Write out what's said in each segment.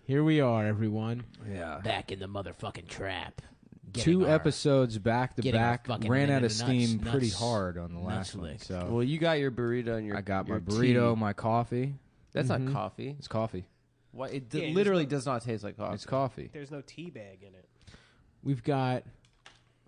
Here we are, everyone. Yeah. Back in the motherfucking trap. Two episodes back to back. Ran out of steam nuts, pretty hard on the last one. So. Well, you got your burrito and your I got your my burrito, tea. my coffee. That's not coffee. It's coffee. What? It Yeah, literally does not taste like coffee. It's coffee. There's no tea bag in it. We've got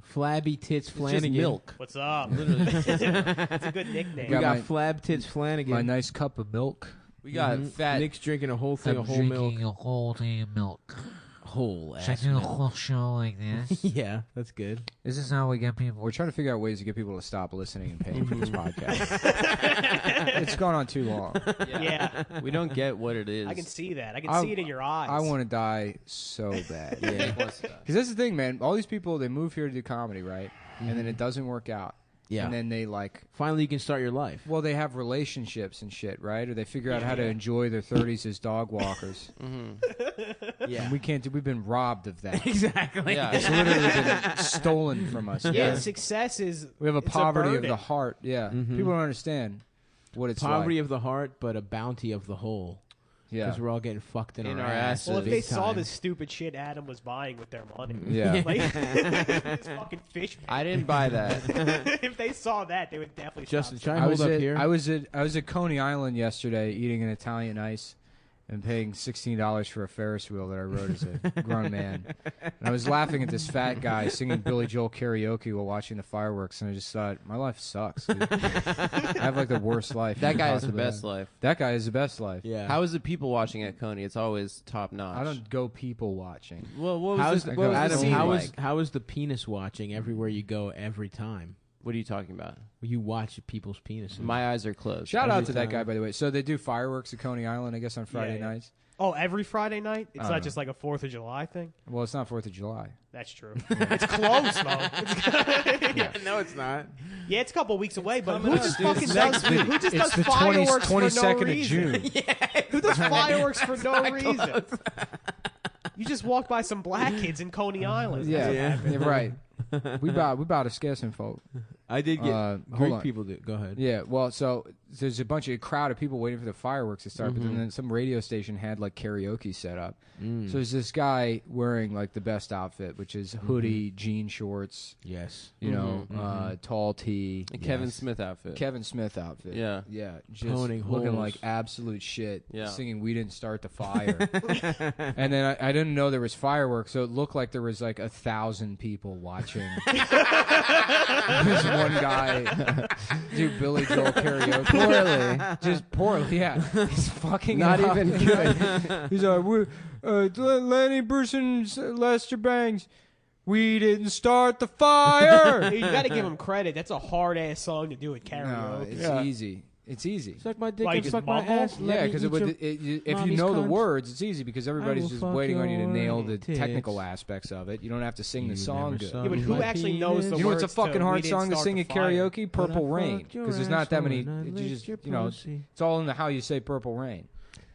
Flabby Tits Flanagan. Just milk. What's up? It's a good nickname. We got my- Flab Tits Flanagan. My nice cup of milk. We got fat. Nick's drinking a whole thing of whole milk. Drinking a whole thing of milk. Whole Should I ass do a milk. whole show like this? Yeah, that's good. Is this how we get people? We're trying to figure out ways to get people to stop listening and paying for this podcast. It's gone on too long. Yeah, We don't get what it is. I can see that. I can I- see it in your eyes. I want to die so bad. Yeah. Because that's the thing, man. All these people, they move here to do comedy, right? And then it doesn't work out. Yeah. And then they Finally, you can start your life. well, they have relationships and shit, right? Or they figure out how to enjoy their 30s as dog walkers. Yeah. And we can't do, we've been robbed of that. Exactly. Yeah. It's literally been stolen from us. yeah, success is. We have a it's poverty of burden. the heart. Yeah. People don't understand what it's Poverty like. of the heart, but a bounty of the whole. Yeah. Because we're all getting fucked in In our our asses. Well, if big they saw time. the stupid shit Adam was buying with their money, Yeah. like it's fucking fish. I didn't buy that. If they saw that, they would definitely. Justin, stop. try and I hold was up at here. I was at Coney Island yesterday eating an Italian ice and paying $16 for a Ferris wheel that I rode as a grown man. And I was laughing at this fat guy singing Billy Joel karaoke while watching the fireworks, and I just thought, my life sucks, dude. I have like the worst life. That you guy has the possibly best have. life. That guy is the best life. yeah. How is the people watching at Coney? It's always top notch. I don't go people watching. Well, what How was is the, I what go- was the Adam? scene How like? is how is the penis watching everywhere you go every time? What are you talking about? You watch people's penises. My eyes are closed. Shout out Every to that time. guy, by the way. So they do fireworks at Coney Island, I guess, on Friday yeah. nights. Oh, every Friday night? It's I don't not know. just like a 4th of July thing? Well, it's not 4th of July. That's true. It's close, though. no, it's not. Yeah, it's a couple weeks away, but who coming just up, dude. fucking It's does, next week. who just It's does the fireworks for no 22nd of reason? June. Who does fireworks for no reason? You just walked by some black kids in Coney Island. Yeah, Yeah. yeah, right. We about to scare some folk. I did get Hold Greek on. people do. Go ahead. Yeah, well, so there's a bunch of crowd of people waiting for the fireworks to start, but Mm-hmm. then some radio station had like karaoke set up. Mm. So there's this guy wearing like the best outfit, which is Mm-hmm. hoodie, jean shorts, Yes. you know, tall tee, A Kevin Yes. Smith outfit. Kevin Smith outfit. Yeah. yeah, just Toning looking holes. like absolute shit. Yeah. Singing "We Didn't Start the Fire," and then I didn't know there was fireworks, so it looked like there was like 1,000 people watching. This one guy do Billy Joel karaoke poorly, just poorly. Yeah, he's fucking Not it up. even good. He's like, Lenny Bruce and Lester Bangs. We didn't start the fire. You got to give him credit. That's a hard ass song to do at No, karaoke. it's Yeah. easy. It's easy. Suck my dick Like and his suck my mumble? ass. let Yeah, me because eat your- if you mommy's know the cunt. words, it's easy because everybody's will just fuck waiting on you to your nail the tits. technical aspects of it. You don't have to sing the You song never good. saw Yeah, but me who my actually knows penis. the You know what's a words fucking to hard We Didn't song to Start sing the at Fire? karaoke? Purple But I Rain. fucked your Because there's not that many. asshole and I You licked just, your you know, pussy. it's all in the how you say Purple Rain.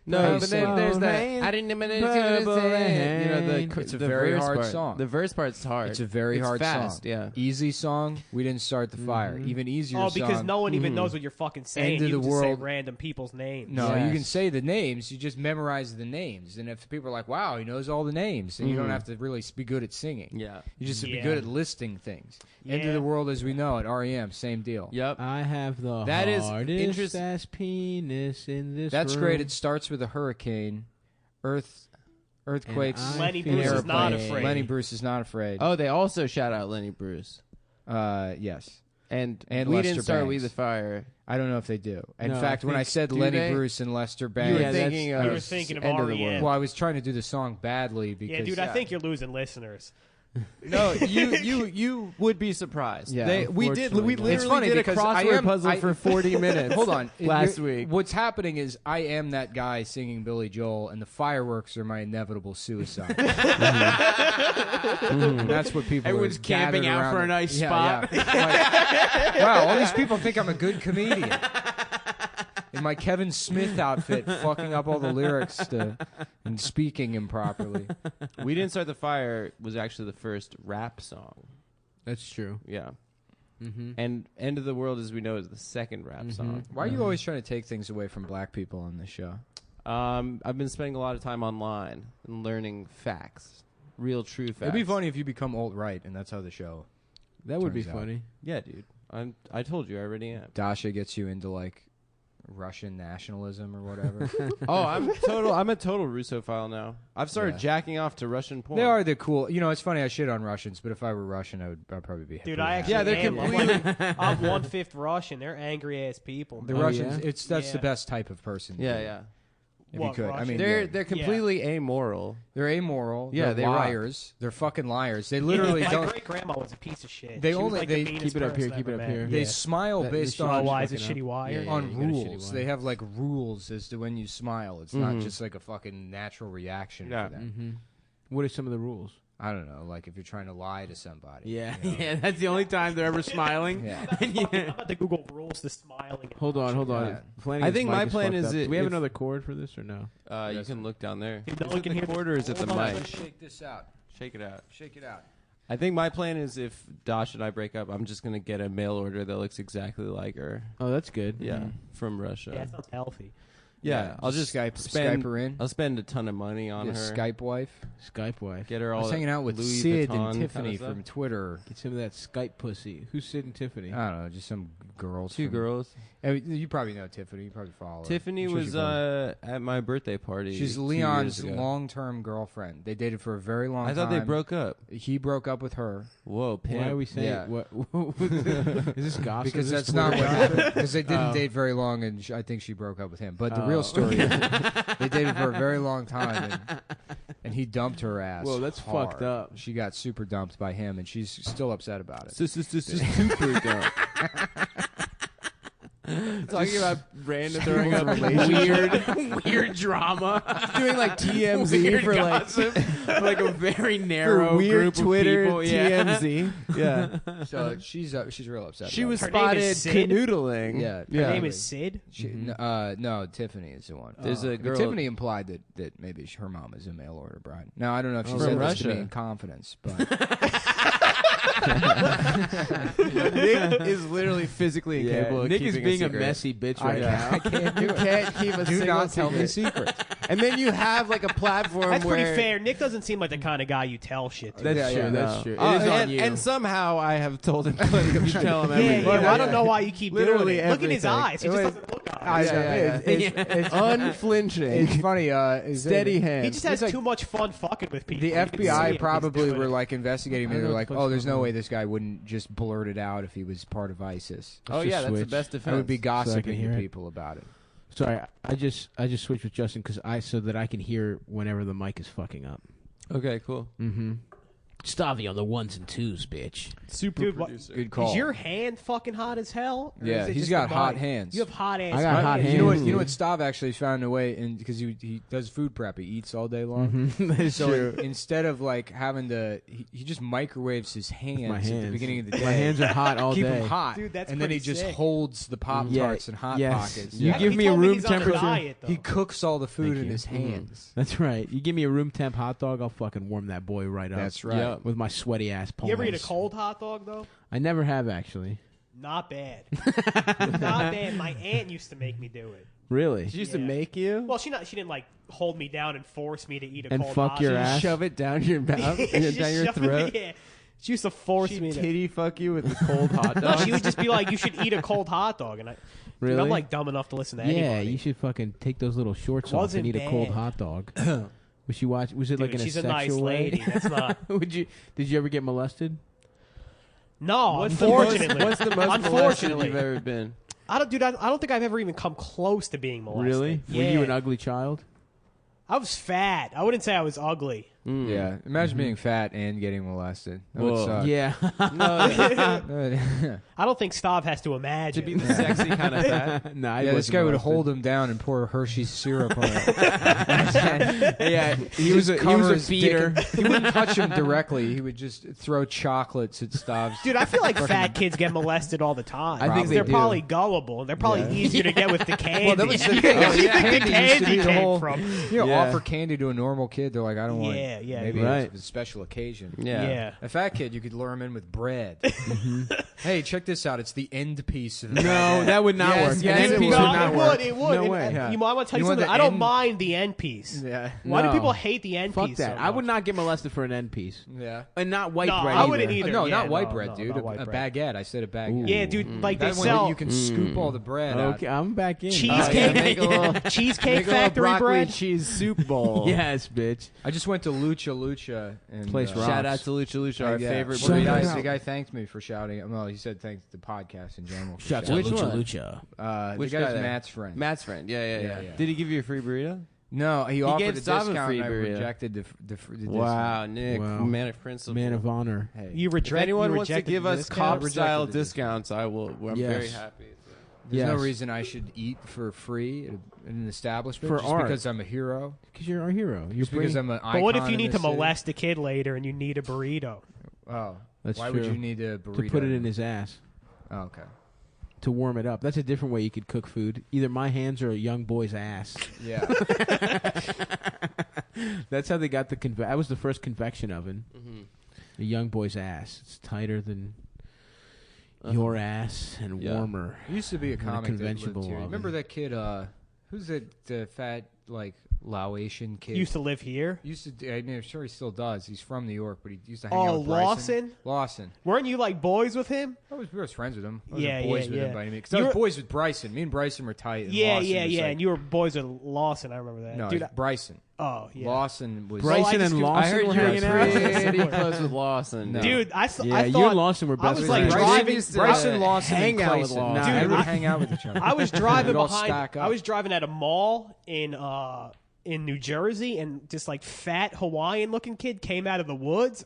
No, Hey, but so- then there's that. Rain, I didn't even purple rain. You know, It's a the very verse hard part. song. The verse part's hard. It's a very hard fast, song. Yeah. Easy song. We didn't start the fire. Mm-hmm. Even easier Oh, song. because no one even knows what you're fucking saying. End of You the just say world. random people's names. No, you Yes. can say the names. You just memorize the names. And if people are like, wow, he knows all the names, then you don't have to really be good at singing. Yeah. You just be Yeah. good at listing things. End Yeah. of the world as we know it. REM, same deal. Yep. I have the That is hardest interest- ass penis in this That's room. great. It starts with a hurricane, earthquakes, And I Lenny feel Bruce is airplanes. not afraid. Lenny Bruce is not afraid. Oh, they also shout out Lenny Bruce. Yes. And And we Lester didn't start Bangs. We the Fire. I don't know if they do. In No, I fact, when I think- said do Lenny they? Bruce and Lester You Bangs, were Yeah, that's- thinking you of were thinking of End of the REM. World. well, I was trying to do the song badly because Yeah, dude, I think you're losing listeners. No, you would be surprised. Yeah, we unfortunately, literally no. It's funny did a because crossword I am- puzzle I- for 40 minutes. Hold on. last week. What's happening is I am that guy singing Billy Joel, and the fireworks are my inevitable suicide. That's what people Everyone's are camping gathered out around for a me. nice Yeah, spot. yeah. Like, wow, all these people think I'm a good comedian. In my Kevin Smith outfit, fucking up all the lyrics and speaking improperly. We Didn't Start the Fire was actually the first rap song. That's true. Yeah. Mm-hmm. And End of the World as we know is the second rap song. Why are you always trying to take things away from black people on this show? I've been spending a lot of time online and learning facts, real true facts. It'd be funny if you become alt-right, and that's how the show. That would be Turns out. funny. Yeah, dude. I told you I already am. Dasha gets you into like Russian nationalism or whatever. Oh, I'm a total Russophile now. I've started jacking off to Russian porn. They are the cool. You know, it's funny. I shit on Russians, but if I were Russian, I'd probably be. Dude, pretty I happy. actually Yeah, they're am. completely- I'm 1/5 Russian. They're angry ass people. The Oh, Russians. yeah? That's the Yeah. best type of person. to Yeah, be. yeah. If What, you could, I Russian? mean, They're yeah. completely amoral. They're amoral. Yeah, they're they rock. liars. They're fucking liars. They literally My don't. great grandma was a piece of shit. They She was only- like they- the meanest Keep it up here, person keep it I've up ever here. met. They Yeah. smile That- based you Oh, should on why is it fucking shitty up. wire? Yeah, on you got a shitty rules. wire. They have like rules as to when you smile. It's not just like a fucking natural reaction Yeah. for them. Mm-hmm. What are some of the rules? I don't know. Like if you're trying to lie to somebody. Yeah, you know? yeah. That's the only time they're ever smiling. Yeah. I'm about to Google rules to smiling. in Hold on, Russian. hold on. Yeah. Flanagan's I think mic my is plan fucked is up. it- Do we have if- another cord for this or no? You can look down there. Dude, no Is one it can the hear the- cord or is it the Hold on, mic? let's Shake this out. Shake it out. Shake it out. I think my plan is if Dash and I break up, I'm just gonna get a mail order that looks exactly like her. Oh, that's good. Yeah, from Russia. Yeah, it sounds healthy. Yeah, I'll just Skype her in. I'll spend a ton of money on Be a her. Skype wife. Skype wife. Get her I all. was hanging out with Louis Sid Vuitton and Tiffany kinda stuff. from Twitter. Get some of that Skype pussy. Who's Sid and Tiffany? I don't know, just some girls. Two from- girls. You probably know Tiffany. You probably follow her. Tiffany I'm sure was you probably- at my birthday party. She's 2 Leon's years ago. long-term girlfriend. They dated for a very long I time. thought they broke up. He broke up with her Whoa, pimp. Why are we saying Yeah. what? Is this gossip? because Is this that's not what Twitter happened. gossip? Because they didn't Oh. date very long, and I think she broke up with him. But the Oh. real story is they dated for a very long time, and he dumped her ass. Whoa, that's hard. fucked up. She got super dumped by him, and she's still upset about it. Super dumb. Talking about random throwing up weird drama, Doing like TMZ weird for like gossip, like a very narrow for weird group Twitter of people. Yeah. TMZ. Yeah, So she's real upset. she about was it. Her name spotted is Sid? canoodling. Yeah. Her yeah. name is Sid. No, Tiffany is the one. There's a I mean, girl. Tiffany implied that maybe her mom is a mail order bride. Now I don't know if she From said this to me Russia. in confidence, but Nick is literally physically incapable of Nick is keeping being a secret. messy bitch right I now. can't do You it. can't keep a Do single not tell me secret. secrets. And then you have like a platform That's where pretty fair. Nick doesn't seem like the kind of guy you tell shit to. That's Yeah, true. yeah, That's No. true. It is on and, you. and somehow I have told him plenty of tell him Yeah, everything. yeah, well, I don't know why you keep Literally doing it. Look in his everything. eyes. He just doesn't look at I us. know, Yeah. it's Unflinching, it's funny. Is steady it, hand. He just has It's like- too much fun fucking with people. The You can see it FBI when he's probably doing were it. like investigating me. I They're know like, what's "Oh, there's going no on. way this guy wouldn't just blurt it out if he was part of ISIS." Oh Let's yeah, just that's the switch. best defense. I would be can gossiping hear to it. people about it. Sorry, I just switched with Justin so that I can hear whenever the mic is fucking up. Okay, cool. Mm-hmm. Stavi on the ones and twos, bitch. Super Dude, what- producer. Good call. Is your hand fucking hot as hell? Or Yeah, is it he's just got the hot mic? hands. You have hot ass. I got hot You know what? hands. You know what? Stav actually found a way, and because he does food prep, he eats all day long. That's So true. instead of like having to, he just microwaves his hands, My at the hands. beginning of the day. My hands are hot all keep day. them hot, Dude, that's and then he pretty just sick. holds the Pop Tarts and Hot yes. Pockets. You Yeah, give he me a told room he's on a temperature. diet, though. He cooks all the food Thank in you. his hands. That's right. You give me a room temp hot dog, I'll fucking warm that boy right up. That's right. Yeah. With my sweaty ass palms. You ever eat a cold hot dog though? I never have actually. Not bad. Not bad. My aunt used to make me do it. Really? She used to Yeah. make you Well, she didn't like hold me down and force me to eat a And cold fuck hot your dog. ass? shove it down your mouth, She down your shoved me- throat. yeah. She used to force She'd me to. titty fuck you with the cold hot No, dog. she would just be like, "You should eat a cold hot dog," and Really? Dude, I'm like dumb enough to listen to yeah, anybody. you should fucking take those little shorts off Wasn't and eat a cold bad. hot dog. Was she watch? Was it Dude, like in she's a a nice sexual way? lady. That's not. Would you? Did you ever get molested? No, What's unfortunately. what's the most molested Unfortunately. you've ever been? I don't think I've ever even come close to being molested. Really? Yeah. Were you an ugly child? I was fat. I wouldn't say I was ugly. Yeah, imagine being fat and getting molested. That Whoa. would suck. Yeah. No, I don't think Stav has to to imagine. be the sexy kind of fat. no, I Yeah, this wasn't guy would molested. hold him down and pour Hershey's syrup on it. Yeah, he was cover a his dick feeder. and- He wouldn't touch him directly. He would just throw chocolates at Stav's. Dude, I feel like fat kids get molested all the time. I think they're they do. probably gullible. They're probably Yeah. easier to get with the candy. Well, that was the You thing. think the Candy used to be candy the came whole- from? You know, Yeah. offer candy to a normal kid. They're like, I don't want. Yeah, yeah, Maybe right. it's a special occasion. Yeah. A fat kid, you could lure him in with bread. Hey, check this out. It's the end piece of the No, that would not Yes, work. yes, An end it piece would. would No, not it work. would. It would. No And, way. I want to tell you You want something. the I don't end- mind the end piece. Yeah. Why do No. people hate the end Fuck piece? that. So I would much? not get molested for an end piece, Yeah. and not white No, bread. I wouldn't either. either. No, Yeah, not white no, bread, no, dude. not white a bread. baguette. I said a baguette. Yeah, dude. Like they That one sell you can scoop all the bread Okay, out. I'm back in. cheesecake, make a little- cheesecake Make a little factory broccoli bread. cheese soup bowl. Yes, bitch. I just went to Lucha and Place rocks. Shout out to Lucha Lucha, our yeah. favorite Shout The out. guy, burrito. the guy thanked me for shouting. Well, he said thanks to the podcast in general. For Shout out shouting. to Which Lucha one? Lucha. Which the guy's guy there? Matt's friend. Matt's friend. Yeah. Yeah. Did he give you a free burrito? No, he offered gave a Stav a discount, free and I burrito. rejected the discount. Wow, Nick, Wow. man of principle. Man of honor. Hey, You If reject. anyone you wants to rejected give the us discount? cop-style Rejected the discounts, I'm Yes. very happy. there's no Yes. reason I should eat for free at an establishment For just art. because I'm a hero. Because you're our hero. You're Just because I'm an icon. But what if you in need to this city? molest a kid later and you need a burrito? Oh, That's why true. would you need a burrito? to put it in his ass Oh, okay. to warm it up. That's a different way you could cook food. Either my hands or a young boy's ass. Yeah. That's how they got the that was the first convection oven. Mm-hmm. A young boy's ass. It's tighter than your ass and Yeah. warmer. There used to be a Than a comic that lived conventional here. oven. Remember that kid? Who's the fat like Laotian kid? Used to live here. I'm sure he still does. He's from New York, but he used to hang Oh, out with Bryson. Lawson? Lawson. Weren't you like boys with him? We was friends with him. I Yeah, wasn't boys yeah, with yeah. him by any means. 'Cause I You was were- boys with Bryson. Me and Bryson were tight. And Yeah, Lawson yeah, was yeah. like- And you were boys with Lawson. I remember that. no, Dude. it's Bryson. Oh, yeah. Lawson was. Bryson I just and do- Lawson I heard were you hanging were out. pretty close with Lawson. No. Dude, I Yeah, I you thought and Lawson were I best was friends. like driving. used to, Bryson, Lawson, hang and out with Clayson. Lawson. Nah, Dude, they would I- hang out with each other. I was driving We'd all behind. stack up. I was driving at a mall in New Jersey, and this like fat Hawaiian looking kid came out of the woods.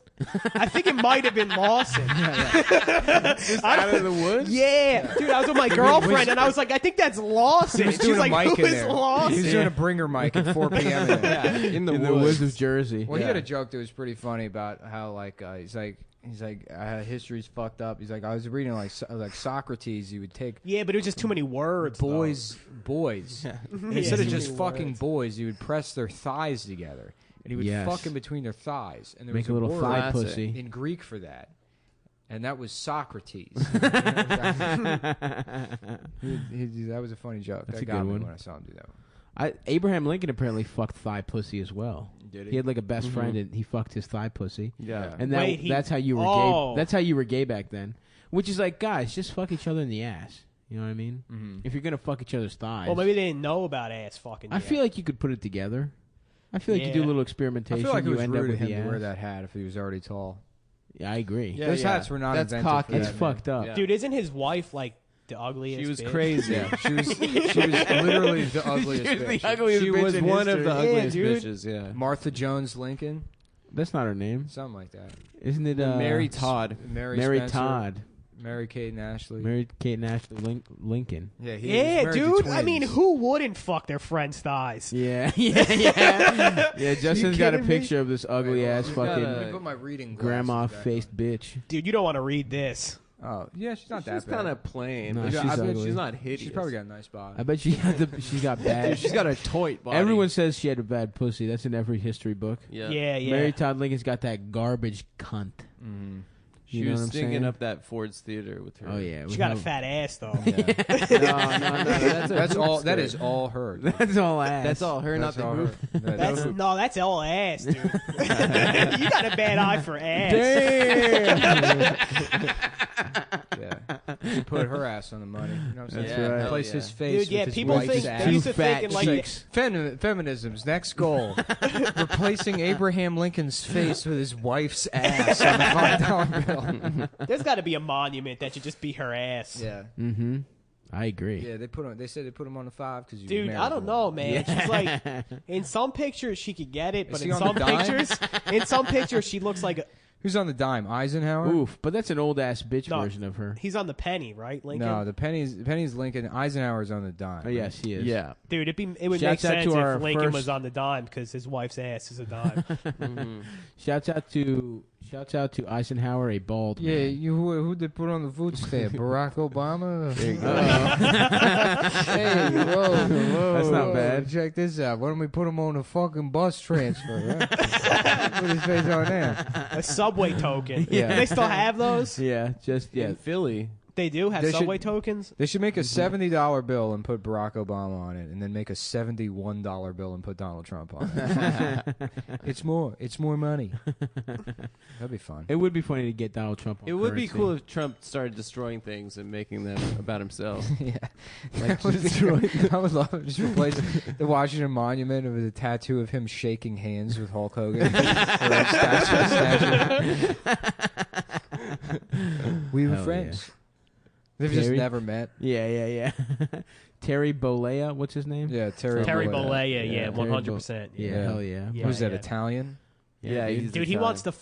I think it might have been Lawson. Out of the woods? Yeah, dude, I was with my girlfriend, and I was like, I think that's Lawson. He was And she's doing like, a mic who in is there. Lawson? He was doing a bringer mic at 4 p.m. in there. in the In the woods of Jersey. Well, he had a joke that was pretty funny about how like he's like history's fucked up. He's like I was reading like Socrates. He would take Yeah, but it was just too many words. though. boys. And Yeah, instead of too just many fucking words. boys, he would press their thighs together, and he would Yes. fuck in between their thighs. And there Make was a little word thigh Classic. pussy. in Greek for that, and that was Socrates. That was a funny joke. That's that a got good me one. when I saw him do that. Abraham Lincoln apparently fucked thigh pussy as well. Did He had like a best friend, and he fucked his thigh pussy. Yeah. And Wait, he- that's how you were Oh. gay. That's how you were gay back then. Which is like, guys, just fuck each other in the ass. You know what I mean? Mm-hmm. If you're gonna fuck each other's thighs, Well, maybe they didn't know about ass fucking. I yet. feel like you could put it together. I feel like you do a Yeah. litor I experimentation. feel like it you was end up rude of with him the to wear ass. that hat if he was already tall. Yeah, I agree. Yeah, Those hats were not That's invented cocky. for It's that, man. fucked up. Yeah. dude, isn't his wife like the ugliest? She was bitch? crazy. Yeah, she was literally the ugliest She was the bitch. ugliest She bitch was in one of the history. ugliest dude. bitches. Yeah. Martha Jones Lincoln, That's not her name, something like that. isn't it? Mary Todd. Mary Mary Spencer, Todd. Mary Kate and Ashley. Mary Kate and Ashley Lincoln. Yeah, he was Yeah, married to dude. I mean, twins. who wouldn't fuck their friend's thighs? Yeah, yeah. Justin's got a kidding me? picture of this ugly ass Let me fucking put my reading grandma glasses back faced bitch. Dude, you don't want to read this. on. Oh, yeah, she's not She's that bad. kind of plain. No, but she's I bet ugly. she's not hideous. She's probably got a nice body. I bet she's got bad. She's got a toit body. Everyone says she had a bad pussy. That's in every history book. Yeah. Yeah, yeah. Mary Todd Lincoln's got that garbage cunt. Mhm. She You know was what I'm stinking saying? up that Ford's Theater with her. Oh yeah, She got a fat ass though. no, That's all. That is all her. That's all ass. That's all her, That's not the all hoop. her. That's all ass, dude. You got a bad eye for ass. Damn. Yeah. She put her ass on the money. You know what I'm saying? That's right. Replace Hell his yeah. face Dude, yeah, with his people wife's think ass. they used to fat think like cheeks. Feminism's next goal: replacing Abraham Lincoln's face with his wife's ass on the $5 bill. there's got to be a monument that should just be her ass. Yeah, Mm-hmm. I agree. yeah. They said they put him on the 5 because Dude, I don't know, man. She's like, in some pictures she could get it, but Is he in on the some dime? pictures, she looks like Who's on the dime? Eisenhower? Oof, but that's an old ass bitch No. version of her. He's on the penny, right, Lincoln? No, the penny's Lincoln. Eisenhower's on the dime. Oh yes, he is. Yeah. Dude, it would make Shouts out sense to if our Lincoln first- was on the dime because his wife's ass is a dime. Shouts out to Eisenhower, a bald Yeah, man. who they put on the food stamp? Barack Obama? There you go. Hey, whoa. That's not bad. Check this out. Why don't we put him on a fucking bus transfer? Huh? Put his face on there. A subway token. Yeah. Do they still have those? Yeah, In Philly. They do have They subway should- tokens. They should make a $70 bill and put Barack Obama on it, and then make a $71 bill and put Donald Trump on it. It's more money. That'd be fun. It would be funny to get Donald Trump on It would be currency. cool if Trump started destroying things and making them about himself. Yeah, Like, I would love to just replace the Washington Monument with a tattoo of him shaking hands with Hulk Hogan. We were Hell friends. They've just Terry? never met. Yeah. Terry Bollea, what's his name? Yeah, Terry Bollea, yeah, Terry 100%. Yeah, Yeah. hell yeah. Yeah. Who's that, Italian? Yeah, dude. he's Dude, he Italian. wants to.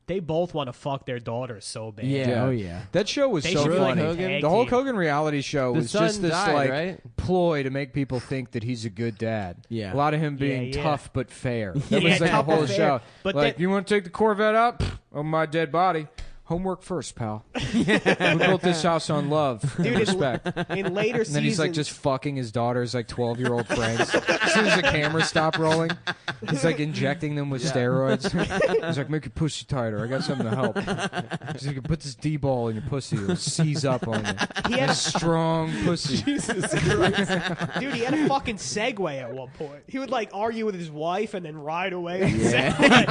They both want to fuck their daughters so bad. Yeah, Yeah. oh yeah. That show was They so should be like funny. a Hogan? tag The Hulk team. Hogan reality show The was son just this died, like right? ploy to make people think that he's a good dad. Yeah. A lot of him being Yeah. tough but fair. That Yeah, was like the tough but whole fair. show. But like, that- you want to take the Corvette out? Pfft, on my dead body. Homework first, pal. We built this house on love and Dude, respect. in later And seasons, then he's like just fucking his daughter's like 12-year-old friends. As soon as the camera stopped rolling, he's like injecting them with steroids. He's like, make your pussy tighter. I got something to help. He's like, put this D-ball in your pussy. It'll seize up on you. he had A strong pussy. Jesus Christ. Dude, he had a fucking Segway at one point. He would like argue with his wife and then ride away on the Segway.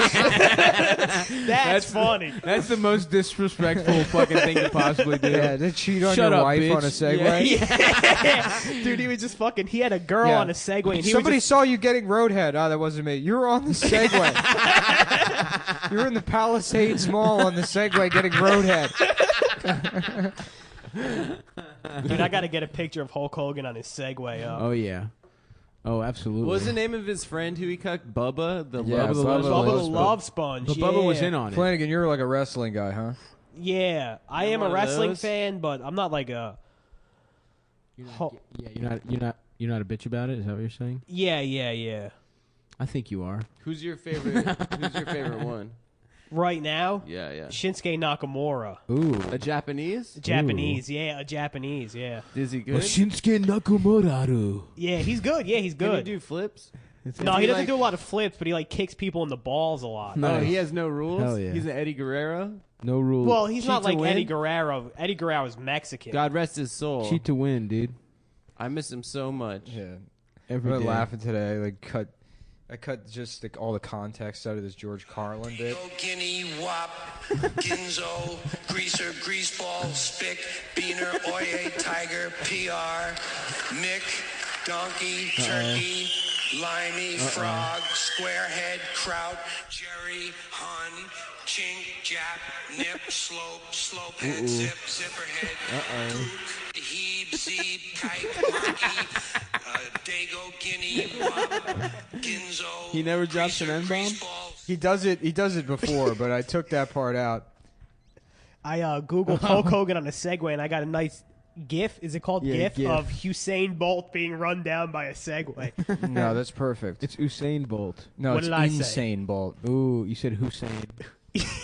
That's funny. That's the most disrespectful fucking thing to possibly do. Yeah, they cheat on Shut your up, wife bitch. on a Segway. Yeah. Dude, he was just fucking. He had a girl Yeah. on a Segway, and he Somebody was just, saw you getting roadhead. Oh, that wasn't me. You were on the Segway. You were in the Palisades Mall on the Segway getting roadhead. dude. I got to get a picture of Hulk Hogan on his Segway. Oh yeah. Oh, absolutely. What was the name of his friend who he cucked? Bubba? The Yeah, Love the Bubba Love Bubba the Sponge. Love Sponge. But yeah. Bubba was in on it. Flanagan, you're like a wrestling guy, huh? Yeah, I You're am one a of wrestling those? fan, but I'm not like a. You're not a bitch about it. Is that what you're saying? Yeah. I think you are. Who's your favorite? Who's your favorite one? Right now, Yeah. Shinsuke Nakamura. Ooh. A Japanese? Japanese, yeah, a Japanese, yeah. Is he good? Shinsuke Nakamura. Yeah, he's good. Yeah, he's Can he good. do flips? No, Is he doesn't like- do a lot of flips, but he like kicks people in the balls a lot. No. Oh, he has no rules. Hell yeah. He's an Eddie Guerrero. No rules. Well, he's not Cheat to like win? Eddie Guerrero. Eddie Guerrero's Mexican. God rest his soul. cheat to win, dude. I miss him so much. Yeah. Every I'm day. laughing today. I cut just all the context out of this George Carlin bit. Guinea, Wop, Ginzo, Greaser, Greaseball, Spick, Beaner, Oye, Tiger, PR, Mick, Donkey, Turkey, Limey, Frog, Squarehead, Kraut, Jerry, Hun, Chink, Jap, Nip, Slopehead, Zip, Zipperhead, Pook, Heeb, Zeeb, Kite, Monkey, Dago, Guinea, Wop, Ginzo. He never drops Greaser, an N-bomb? Greaseball, He does it before, but I took that part out. I Googled Hulk Hogan on a Segway, and I got a nice GIF. Is it called Yeah, GIF, GIF. of Usain Bolt being run down by a Segway? No, that's perfect. It's Usain Bolt. No, What it's did I say? insane, Bolt. Ooh, you said Hussein.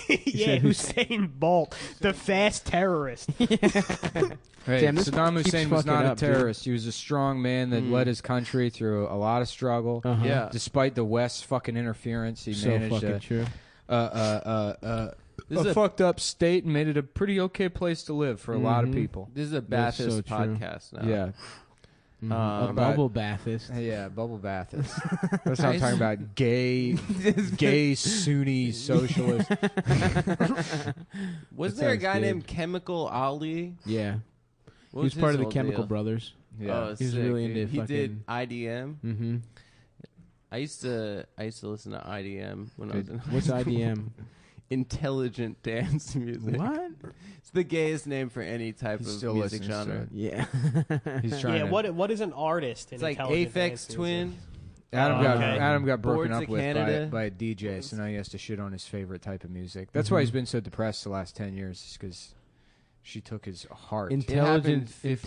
Yeah, Usain Bolt, the fast terrorist. Hey, Damn, this Saddam keeps Hussein was fucking not up, a dude. terrorist. He was a strong man that led his country through a lot of struggle. Uh-huh. Yeah. Despite the West's fucking interference, he So managed fucking true. This is a a- fucked up state and made it a pretty okay place to live for a lot of people. This is a That's Baptist so true. podcast now. Yeah. A Um, bubble bathist. Yeah, bubble bathist. That's what I'm talking about. Gay Sunni socialist. was That there a sounds guy good. named Chemical Ali? Yeah. What He was his part of the whole Chemical deal? Brothers. Yeah. Oh, He was sick, really dude. into He did fucking- IDM. Mm-hmm. I used to listen to IDM when I was in What's IDM? intelligent dance music. What? It's the gayest name for any type He of still music listens to genre. it. Yeah. He's trying Yeah, to. what is an artist? In It's like intelligent Aphex dance music? Twin. Adam got broken Boards up of with Canada. by a DJ, so now he has to shit on his favorite type of music. That's why he's been so depressed the last 10 years, because she took his heart. Intelligent. years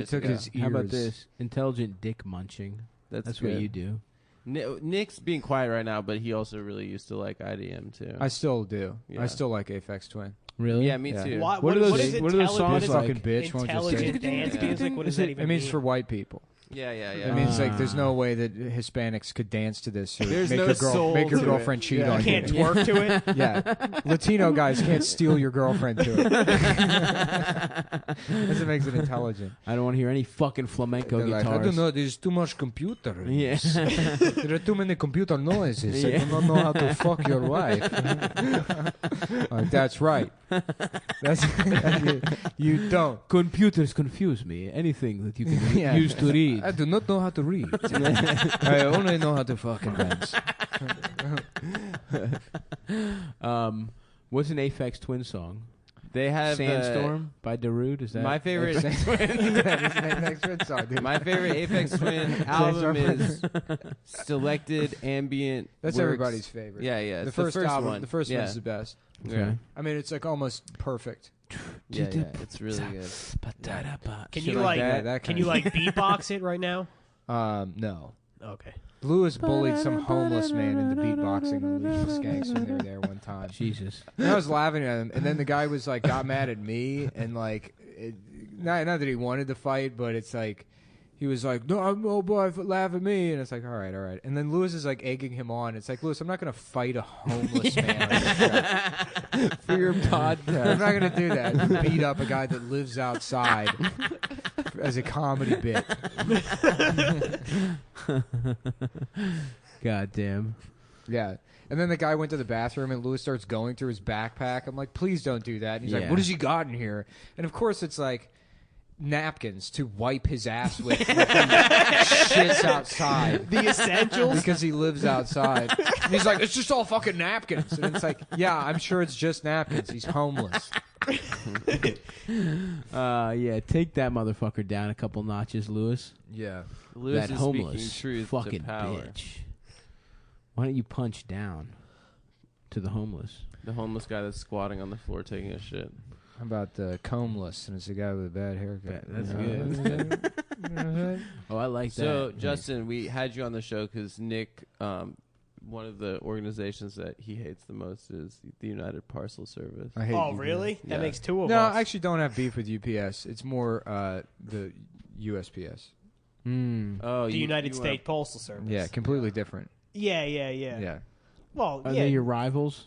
took ago. his How about ears. this? Intelligent dick munching. That's what good. you do. Nick's being quiet right now, but he also really used to like IDM too. I still do. Yeah. I still like Aphex Twin. Really? Yeah, me Yeah. too. What What are those- what is what are those intelligent- songs what is like? Fucking bitch, won't you say? Intelligent dance music. What does that even It means mean? for white people. Yeah. It means like there's no way that Hispanics could dance to this or There's make no your soul make your to girlfriend it. cheat Yeah. on You can't you. twerk to it. Yeah, Latino guys can't steal your girlfriend to it. That's what makes it intelligent. I don't want to hear any fucking flamenco They're like, guitars. I don't know. There's too much computer. in Yeah. this. There are too many computer noises. I Yeah. do not know how to fuck your wife. Like, that's right. That's you don't. Computers confuse me. Anything that you can Yeah. use to read. I do not know how to read. I only know how to fucking dance. What's an Aphex Twin song? They have Sandstorm by Darude. Is that my favorite. Next red song, dude. My favorite Aphex Twin album is Selected Ambient. That's Works. everybody's favorite. Yeah, yeah. The it's first album. one. The first yeah. one's the best. Yeah. I mean, it's like almost perfect. Yeah, it's really good. Can Shit you like like? that Can kind you of- like beatbox it right now? No. Okay. Lewis bullied some homeless man into beatboxing on Legion Skanks when they were there one time. Jesus. And I was laughing at him, and then the guy was like, got mad at me, and like, not that he wanted to fight, but it's like, he was like, no boy, laugh at me, and it's like, all right. And then Lewis is like egging him on. It's like, Lewis, I'm not gonna fight a homeless man on this show. For your podcast. I'm not gonna do that. Beat up a guy that lives outside as a comedy bit. God damn. Yeah. And then the guy went to the bathroom, and Lewis starts going through his backpack. I'm like, please don't do that. And he's like, Yeah. what has he got in here? And of course, it's like napkins to wipe his ass with when he shits outside. The essentials. Because he lives outside. And he's like, it's just all fucking napkins. And it's like, yeah, I'm sure it's just napkins. He's homeless. Yeah, take that motherfucker down a couple notches, Lewis. Yeah. Lewis that is homeless speaking truth fucking to power. bitch. Why don't you punch down to the homeless? The homeless guy that's squatting on the floor taking a shit. How about combless? And it's a guy with a bad haircut. That's good. Oh, I like So, that. Justin, we had you on the show because Nick, one of the organizations that he hates the most is the United Parcel Service. I hate Oh, UPS. really? Yeah. That makes two of No, us. I actually don't have beef with UPS. It's more the USPS. Oh, the you- United you States Postal Service. Yeah, completely different. Yeah. Yeah. Well, Are yeah. they your rivals?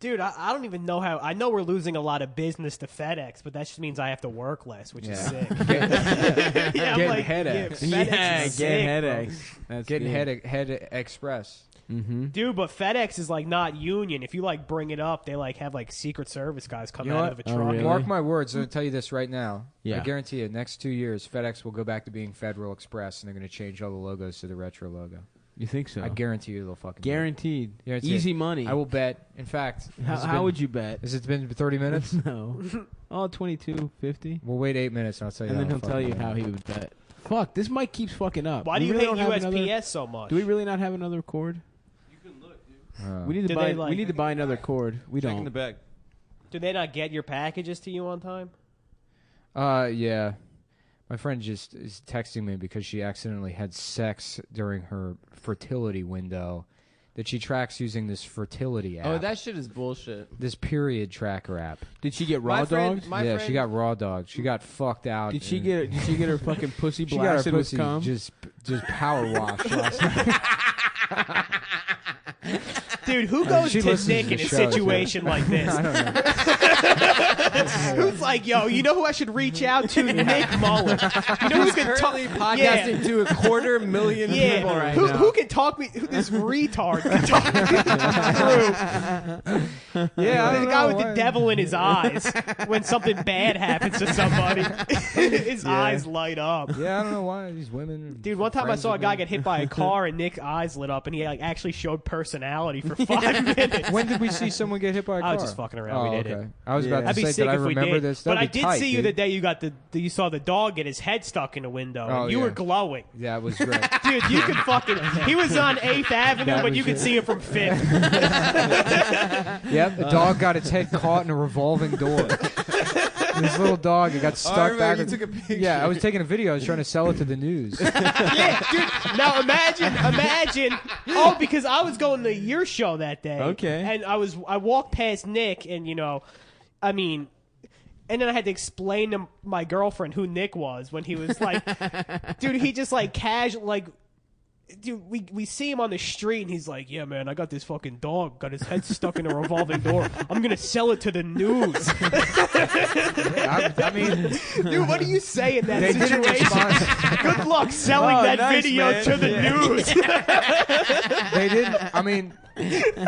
Dude, I don't even know how. I know we're losing a lot of business to FedEx, but that just means I have to work less, which is Yeah. sick. Getting I'm like, headaches. Yeah, FedEx is sick, bro. That's Getting good. head express. Mm-hmm. Dude, but FedEx is like not union. If you like bring it up, they like have like Secret Service guys come You know out what? of a Oh, truck. really? Mark my words. I'm going to tell you this right now. Yeah. I guarantee you, next 2 years, FedEx will go back to being Federal Express, and they're going to change all the logos to the retro logo. You think so? I guarantee you they'll fucking do it. Guaranteed. Guaranteed. Easy money. I will bet. In fact, How would you bet? Has it been 30 minutes? No. Oh, 22.50. We'll wait 8 minutes, and I'll tell you. And then how he'll the tell fuck you I'm how gonna he would bet. Fuck, this mic keeps fucking up. Why We do you really hate don't have USPS another- so much? Do we really not have another cord? We need to Do buy. they, like- we need to buy another cord. We Check in don't. the bag. Do they not get your packages to you on time? Yeah. My friend just is texting me because she accidentally had sex during her fertility window that she tracks using this fertility app. Oh, that shit is bullshit. This period tracker app. Did she get raw dogged? Yeah, she got raw dogged. She got fucked out. Did she and- get her fucking pussy She got her blasted with pussy cum? just power washed last night. Dude, who goes She to listens Nick to in the a show, too. situation like this? I don't know. Who's like, yo, you know who I should reach out to? Nick Mullen. You know who can talk? Currently podcasting to 250,000 Yeah, people right who, now. who can talk me? Who, this retard can talk me through. Yeah, I The don't guy know with why. the devil in his eyes when something bad happens to somebody, his eyes light up. Yeah, I don't know why these women. Dude, one time I saw a guy get hit by a car and Nick's eyes lit up and he like actually showed personality for 5 minutes. When did we see someone get hit by a car? I was just fucking around. Oh, We did okay. it. I was about to That'd be say, sick that I if we remember did. this. But That'd I be did tight, see you dude. the day you saw the dog get his head stuck in a window. Oh, and you yeah. were glowing. Yeah, it was great. Dude, you could fucking... He was on 8th Avenue, That but was you could it. see him from 5th. Yep, the dog got its head caught in a revolving door. This little dog, it got stuck back. You took a picture. Yeah, I was taking a video. I was trying to sell it to the news. Yeah, dude. Now imagine. Oh, because I was going to your show that day. Okay. And I walked past Nick, and and then I had to explain to my girlfriend who Nick was when he was like, dude, he just like casual, like, dude, we see him on the street, and he's like, yeah, man, I got this fucking dog, got his head stuck in a revolving door. I'm gonna sell it to the news. I mean, Dude, what do you say in that they didn't situation? respond. Good luck selling that nice, video man. to the news. They didn't. I mean,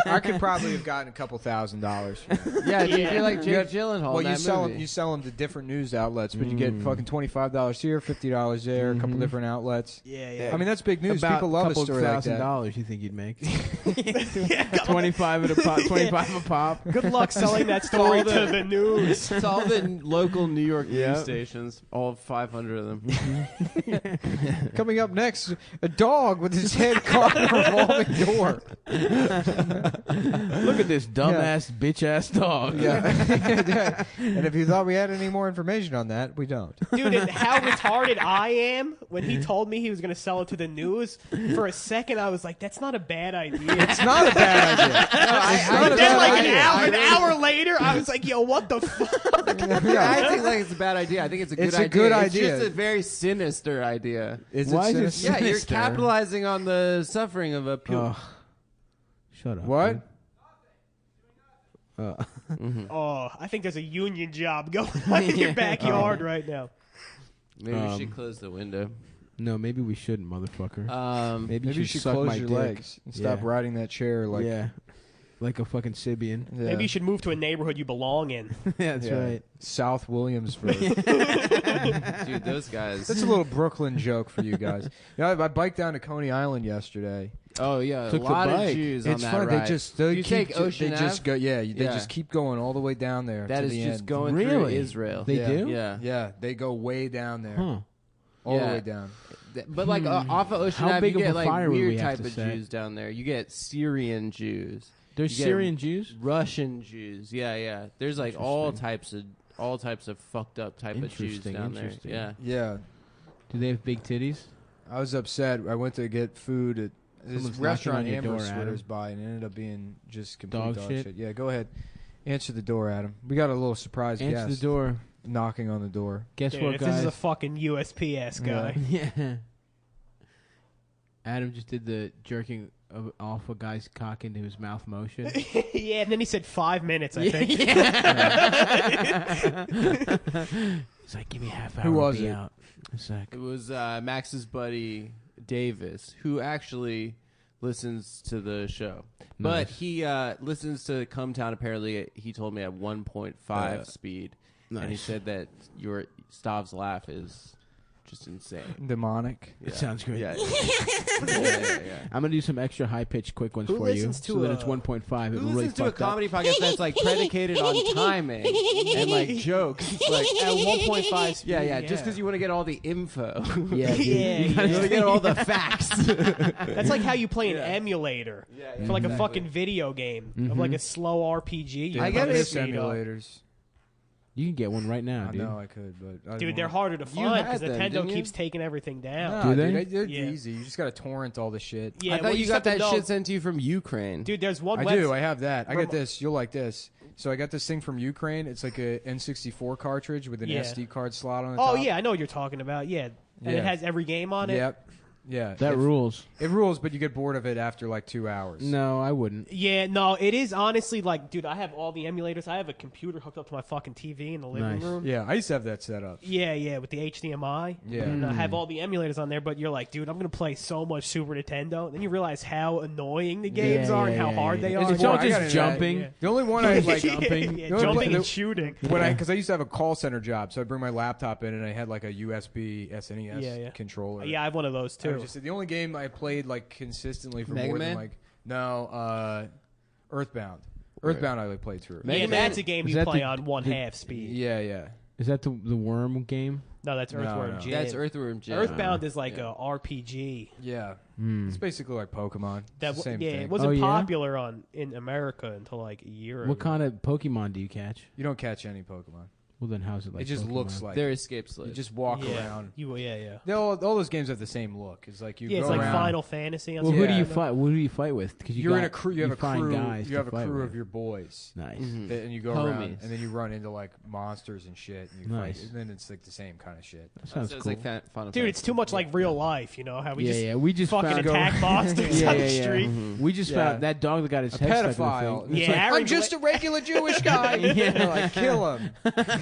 I could probably have gotten a couple $1,000s. Yeah, dude, Yeah. you're like You Jake got- Gyllenhaal. Well, in that movie. you sell them to different news outlets, but you get fucking $25 here, $50 there, a couple different outlets. Yeah. I mean, that's big news. About People love a couple story like that. $1,000 you think you'd make? 25 at a pop. 25 a pop. Good luck selling that story all the- to the news. It's all the local New York Yep. news stations, all 500 of them. Coming up next, a dog with his head caught in a revolving door. Look at this dumbass bitch ass dog. Yeah. And if you thought we had any more information on that, we don't. Dude, and how retarded I am when he told me he was going to sell it to the news. For a second, I was like, that's not a bad idea. It's not a bad idea. It's not a And then, bad like, idea. an hour later, I was like, yo, what the fuck? Yeah. I think like it's a bad idea. I think it's a good It's idea. a good It's idea. just a very sinister idea. Is Why it is it sinister? Yeah, you're Sinister. capitalizing on the suffering of a pure. Oh, shut up. What? dude. Oh, I think there's a union job going on in your backyard right now. Maybe we should close the window. No, maybe we shouldn't, motherfucker. Maybe maybe you you should suck close my your dick. legs and stop Yeah. riding that chair like. Yeah, like a fucking Sibian. Yeah. Maybe you should move to a neighborhood you belong in. That's Yeah. right. South Williamsburg. Dude, those guys. That's a little Brooklyn joke for you guys. I biked down to Coney Island yesterday. Oh yeah, Took a the lot of bike. Jews on It's that fun. ride. They you keep, take Ocean They just Ave? go. Yeah, they Yeah. just keep going all the way down there. That to is the just end. going through Really? Israel. They Yeah. do? Yeah. Yeah, they go way down there, Huh. all the Yeah. way down. But like off of Ocean How Ave, big you of get a like fire would weird we have type to of set? Jews down there. You get Syrian Jews, There's You get Syrian Jews? Russian Jews. Yeah. There's like all types of fucked up type of Jews Interesting, down there. interesting. Yeah. Yeah, Do they have big titties? I was upset. I went to get food at this Someone's restaurant knocking on your Amber door, Adam. swears by, and it ended up being just complete Dog dog, shit? shit. Yeah, go ahead. Answer the door, Adam. We got a little surprise Answer guest the door. knocking on the door. Guess Dude, what, if guys? this is a fucking USPS guy. Yeah. Adam just did the jerking off a guy's cock into his mouth motion. Yeah, and then he said 5 minutes, I think. He's like, give me a half hour. Who was I'll be it? Out. A sec. It was Max's buddy Davis, who actually listens to the show. But Nice. he listens to Cumtown, apparently, he told me at 1.5 speed. And he Nice. said that your Stav's laugh is just insane. Demonic. It sounds great. Yeah. yeah. I'm gonna do some extra high pitched quick ones Who for you, listens to so that a- it's 1.5. It Who will really listens to a fucked up. comedy podcast that's like predicated on timing and like jokes? Like At 1.5 speed. yeah. Just because you want to get all the info. Yeah, dude. Yeah, You want to get all the facts. That's like how you play an emulator for like a exactly. fucking video game of like a slow RPG. You I put get the it. Miss speed up. emulators. You can get one right now, I dude. know I could, but I Dude, don't they're want- harder to You find had because them, Nintendo didn't you? keeps taking everything down. Nah, Do they? Dude, they're Yeah. easy. You just got to torrent all the shit. Yeah, I well, thought you just got have to that know- shit sent to you from Ukraine. Dude, there's one I website. do. I have that. I Rem- got this. You'll like this. So I got this thing from Ukraine. It's like a N64 cartridge with an Yeah. SD card slot on the Oh top. yeah, I know what you're talking about. Yeah, and Yeah. it has every game on it. Yep. Yeah. That rules. It rules, but you get bored of it after like 2 hours. No, I wouldn't. Yeah, no, it is honestly like, dude, I have all the emulators. I have a computer hooked up to my fucking TV in the living Nice. room. Yeah, I used to have that set up. Yeah, with the HDMI. Yeah. And I have all the emulators on there, but you're like, dude, I'm going to play so much Super Nintendo. Then you realize how annoying the games are and how hard they are. It's all I got into just that. jumping. Yeah. The only one I like Jumping. Yeah, The only jumping pla- and shooting. because I used to have a call center job, so I'd bring my laptop in and I had like a USB SNES Yeah. controller. Yeah, I have one of those I too. was just the only game I played like consistently for Mega more Man? than like Earthbound. Earthbound I played through. Yeah, Mega that's Man- a game is you that play the- on one half speed. Yeah. Is that the worm game? No, that's Earthworm no. Jim. That's Earthworm Jim. Earthbound is like Yeah. a RPG. Yeah. Hmm. It's basically like Pokemon. That It's the same yeah, thing. it wasn't Oh, yeah? popular in America until like a year ago. What kind of Pokemon do you catch? You don't catch any Pokemon. Well, then how's it like? It just Pokemon? looks like They're escape you slaves. just walk yeah. around. Yeah. All those games have the same look. It's like you Yeah, go it's like around. Final Fantasy. On Well, who do Yeah. you fight? Who do you fight with? Because You're in a crew. You have a find crew. Guys You to have a fight crew with. of your boys, Nice. Mhm. and you go around, Homies. and then you run into like monsters and shit, and you Nice. fight. And then it's like the same kind of shit. That sounds it's cool. like Final Dude, it's Fantasy. too much like real life. You know how we just We just fucking found attack monsters yeah, on yeah, the yeah. street. We just Yeah. found that dog that got his A head stuck pedophile. in the thing. Yeah, Aaron I'm just a regular Jewish guy. Yeah. Like, kill him.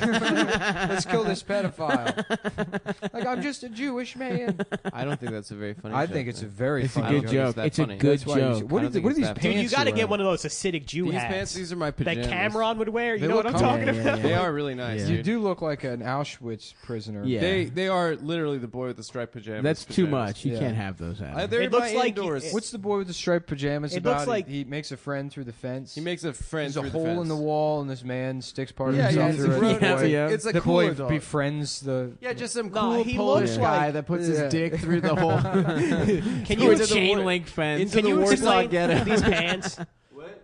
Let's kill this pedophile. Like, I'm just a Jewish man. I don't think that's a very funny. I joke, think it's a man. very It's a funny good think joke. it's that It's a funny. good That's why you joke. should- What I don't are think these it's that pants? Dude, you got to you're get wearing? one of those Hasidic Jew These hats pants. These are my that pajamas. Cameron would wear. You They know what look I'm cool. talking Yeah, yeah, about? yeah. They are really nice. Yeah. You Dude. do look like an Auschwitz prisoner. Yeah. They are literally the boy with the striped pajamas. That's too pajamas. much. You Yeah. can't have those. Adam. They're It looks my like indoors. What's the boy with the striped pajamas It about? looks like- he makes a friend through the fence. He makes a friend. There's a through hole the in fence. the wall, and this man sticks part of Yeah, himself it's through a it. grown- The boy- yeah. It's a the cool boy adult. befriends the. Yeah, just some No, cool he Polish looks guy like- that puts Yeah. his dick through the hole. Can You you a chain link fence. into Can the you Warsaw explain ghetto. these pants?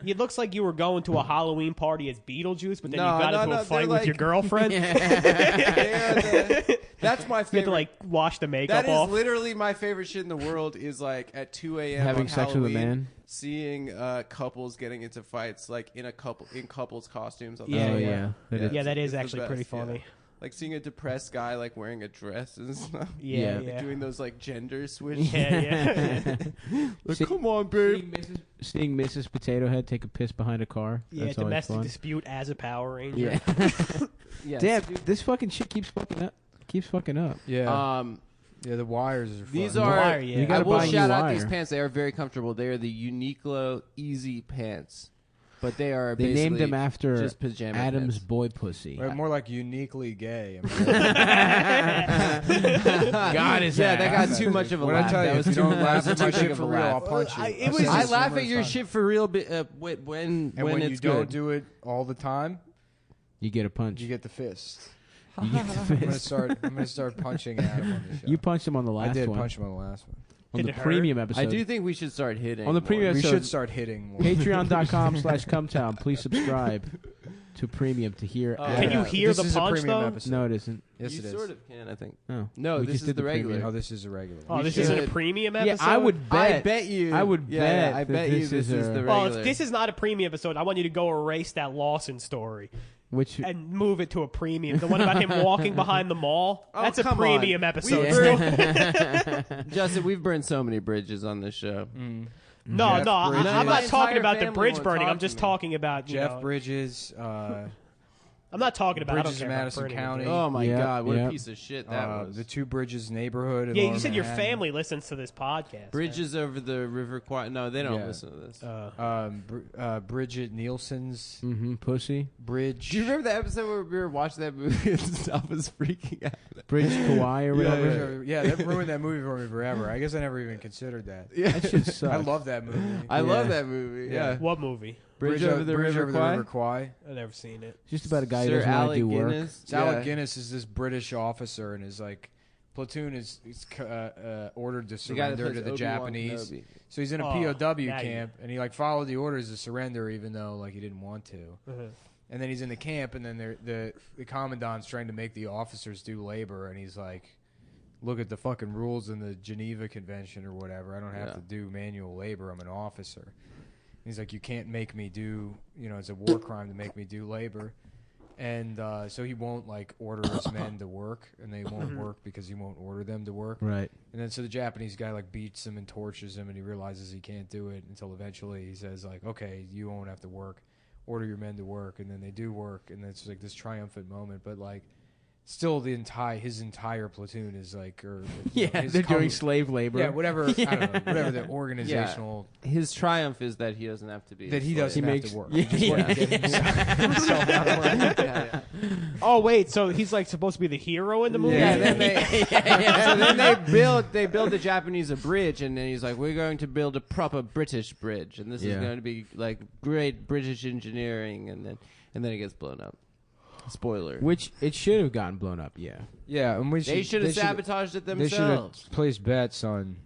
It looks like you were going to a Halloween party as Beetlejuice, but then No, you got no, into no, a fight they're with your like- girlfriend. That's my You had favorite. to like wash the makeup That is off. literally my favorite shit in the world. Is like at 2 a.m. Having on sex with a Halloween, man? seeing couples getting into fights like in couples costumes. On the Yeah, Oh street. yeah. That is- yeah, that is It's the actually pretty best, yeah. funny. Like seeing a depressed guy like wearing a dress and stuff. Yeah, Yeah. yeah. Doing those like gender switches. Yeah. Like, See- come on, babe. Seeing Mrs. Potato Head take a piss behind a car. Yeah, That's always domestic fun. dispute as a Power Ranger. Yeah. Yes. Damn, this fucking shit keeps fucking up. Keeps fucking up. Yeah, Um, yeah. The wires are. these fun. are. Wire, yeah. You I gotta will buy a new shout out wire. these pants. They are very comfortable. They are the Uniqlo Easy Pants, but they are. They named basically them after just pajama Adam's pants. boy pussy. Right, more like uniquely gay. God is Yeah, that got too much of a When laugh. I tell That you, was if you too- don't that laugh was at too my big shit of for a real, laugh. I'll punch you. it I've was- said I this laugh at numerous your times. shit for real. When And when you it's don't good. do it all the time, You get a punch. you get the fist. You get the I'm gonna fist. start punching Adam on the show. You punched him on the last I did one. punch him on the last one. On Did the it hurt? premium episode. I do think we should start hitting On the more. premium We episode. should start hitting more. Patreon.com/Cumtown. Please subscribe to premium to hear. Oh, Can yeah. you hear This the is a punch premium though? episode. No, it isn't. Yes, you it is. sort of can, I think. No. No, We this just is did the regular. premium. Oh, this is a regular. Oh, We this isn't a should- premium Yeah, episode. I would bet. I bet you. I would yeah, bet I that bet you this this is is a- the Well, regular. if this is not a premium episode, I want you to go erase that Lawson story Which and move it to a premium. The one about him walking behind the mall. Oh, That's a come premium on. episode. We Justin, we've burned so many bridges on this show. No, Jeff no, Bridges. I'm My not talking entire about the family bridge won't burning. talk I'm to just me. talking about you Jeff know, Bridges, I'm not talking about. I don't Bridges care in about Madison burning County. bridges. Oh my Yep, god, what yep. a piece of shit that was. the Two Bridges neighborhood. In Yeah, you Lower said your Manhattan. family listens to this podcast. Bridges over the River Kwai. No, they don't Yeah. listen to this. Bridget Nielsen's pussy. bridge. Do you remember the episode where we were watching that movie and stuff was freaking out? Bridge Kauai or whatever. Yeah, that ruined that movie for me forever. I guess I never even considered that. Yeah. That shit sucks. I love that movie. I love that movie. Yeah. What movie? Bridge over the River Kwai. River Kwai. I've never seen it. It's just about a guy who Sir doesn't want to Alec do work. Guinness. So Alec Guinness is this British officer, and his like platoon is ordered to The guy that surrender plays to the Obi-Wan Japanese. Kenobi. So he's in a Oh, POW now you camp, and he like followed the orders to surrender, even though like he didn't want to. Uh-huh. And then he's in the camp, and then the commandant's trying to make the officers do labor, and he's like, "Look at the fucking rules in the Geneva Convention or whatever. I don't have Yeah. to do manual labor. I'm an officer." And he's like, "You can't make me do. It's a war crime to make me do labor." And so he won't like order his men to work, and they won't work because he won't order them to work. Right. And then so the Japanese guy like beats him and tortures him, and he realizes he can't do it until eventually he says like, "Okay, you won't have to work. Order your men to work." And then they do work, and it's like this triumphant moment. But like Still, his entire platoon is like, or his they're doing company- slave labor. Yeah, whatever. I don't know. Whatever the organizational His triumph is that he doesn't have to be. that he a slave. doesn't have to work. Yeah. He just wants to get himself out of work. Oh wait, so he's like supposed to be the hero in the movie? Yeah, then so then they build the Japanese a bridge, and then he's like, we're going to build a proper British bridge, and this is Yeah. going to be like great British engineering, and then it gets blown up. Spoiler. Which it should have gotten blown up. Yeah. Yeah, and They should have sabotaged it They should have themselves. placed bets on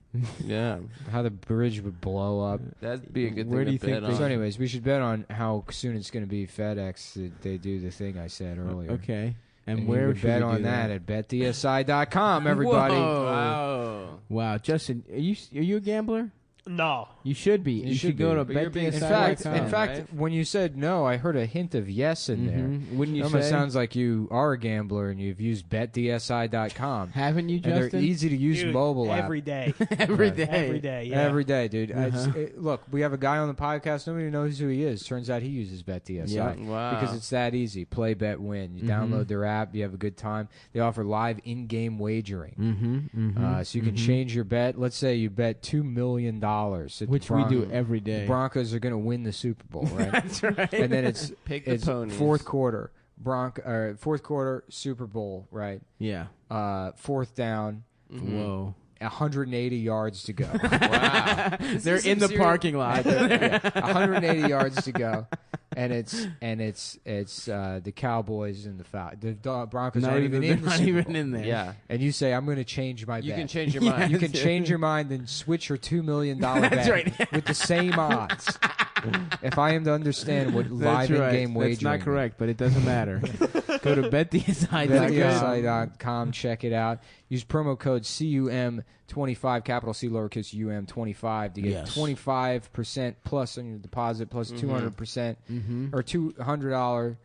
Yeah, how the bridge would blow up. that'd be a good Where thing do you to think bet they- on. So, anyways, we should bet on how soon it's going to be FedEx that they do the thing I said earlier. Okay. And And where you would should bet we on do that at betdsi.com, everybody. Whoa. Wow. Wow, Justin, are you a gambler? No. You should be. You should go to But you're being In betdsi.com. fact, in fact, right? when you said no, I heard a hint of yes in there. Mhm. Wouldn't It you almost say? sounds like you are a gambler and you've used betdsi.com. Haven't you, And they're Justin? easy to use Dude, mobile app. every day. Every Right. day. Every day, yeah. Every day, dude. Uh-huh. Look, we have a guy on the podcast. Nobody knows who he is. Turns out he uses BetDSI. Yeah. Wow. Because it's that easy. Play, bet, win. You Mhm. download their app. You have a good time. They offer live in-game wagering. Mm-hmm. So you can change your bet. Let's say you bet $2 million. Which we do every day. The Broncos are going to win the Super Bowl, right? That's right. And then it's Pick the ponies. fourth quarter. Fourth quarter Super Bowl, right? Yeah. Fourth down, Whoa. 180 yards to go. Wow. They're in the parking lot. 180 yards to go, and it's the Cowboys and the Broncos Not aren't even, even in the not Super even Bowl. in there. Yeah. And you say, I'm going to change my You bet. can change your mind. You can change your mind and switch your $2 million bet right. with the same odds. If I am to understand what That's live right. in-game wagering That's not correct, but it doesn't matter. Go to betdsi.com. BetDSI.com, check it out. Use promo code CUM25, capital C, lowercase UM25, to get Yes. 25% plus on your deposit, plus 200% or $200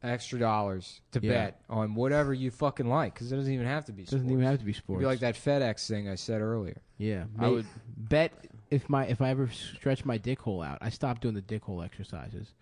extra dollars to Yeah. bet on whatever you fucking like, because it doesn't even have to be sports. Doesn't even have to be It'd sports. be like that FedEx thing I said earlier. Yeah, I would bet if I ever stretch my dick hole out. I stopped doing the dick hole exercises,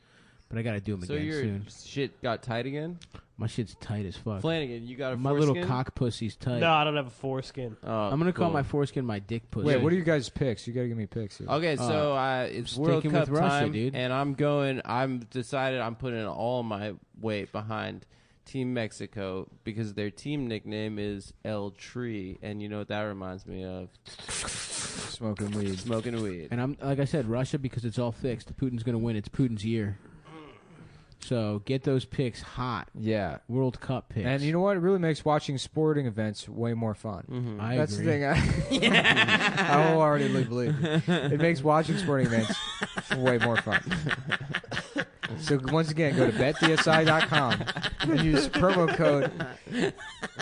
but I got to do them So again your soon. shit got tight again? My shit's tight as fuck. Flanagan, you got a My foreskin? little cock pussy's tight. No, I don't have a foreskin. Oh, I'm gonna call cool. my foreskin my dick pussy. Wait, what are you guys' picks? You got to give me picks here. Okay, so it's sticking World with Cup Russia, time, dude. and I'm decided I'm putting all my weight behind Team Mexico because their team nickname is El Tree, and you know what that reminds me of? Smoking weed. Smoking weed. And I'm like I said, Russia because it's all fixed. Putin's gonna win. It's Putin's year. So get those picks hot. Yeah. World Cup picks. And you know what? It really makes watching sporting events way more fun. Mm-hmm. I That's agree. the thing. I wholeheartedly believe it makes watching sporting events way more fun. So once again, go to betdsi.com and use promo code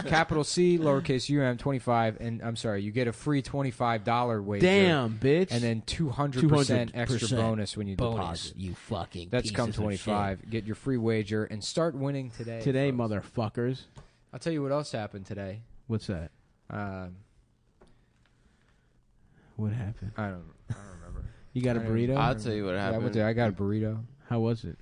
capital C lowercase UM25, and I'm sorry, you get a free $25 wager. Damn, bitch. And then 200% extra 200% bonus when you bonus, deposit. you fucking That's pieces of Cum25. Get your free wager and start winning today. shit. Today, folks. motherfuckers. I'll tell you what else happened today. What's that? What happened? I don't remember. You got a I burrito? I'll tell you what Yeah, happened. I got a burrito. How was it?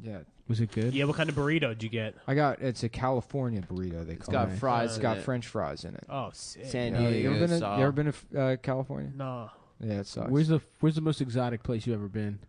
Yeah, Was it good? Yeah, what kind of burrito did you get? it's a California burrito. They It's call got it. fries. It's in got it. French fries in it. Oh, sick. San You Diego. ever been? saw. You ever been to California? No, Yeah, it sucks. Where's the most exotic place you ever been?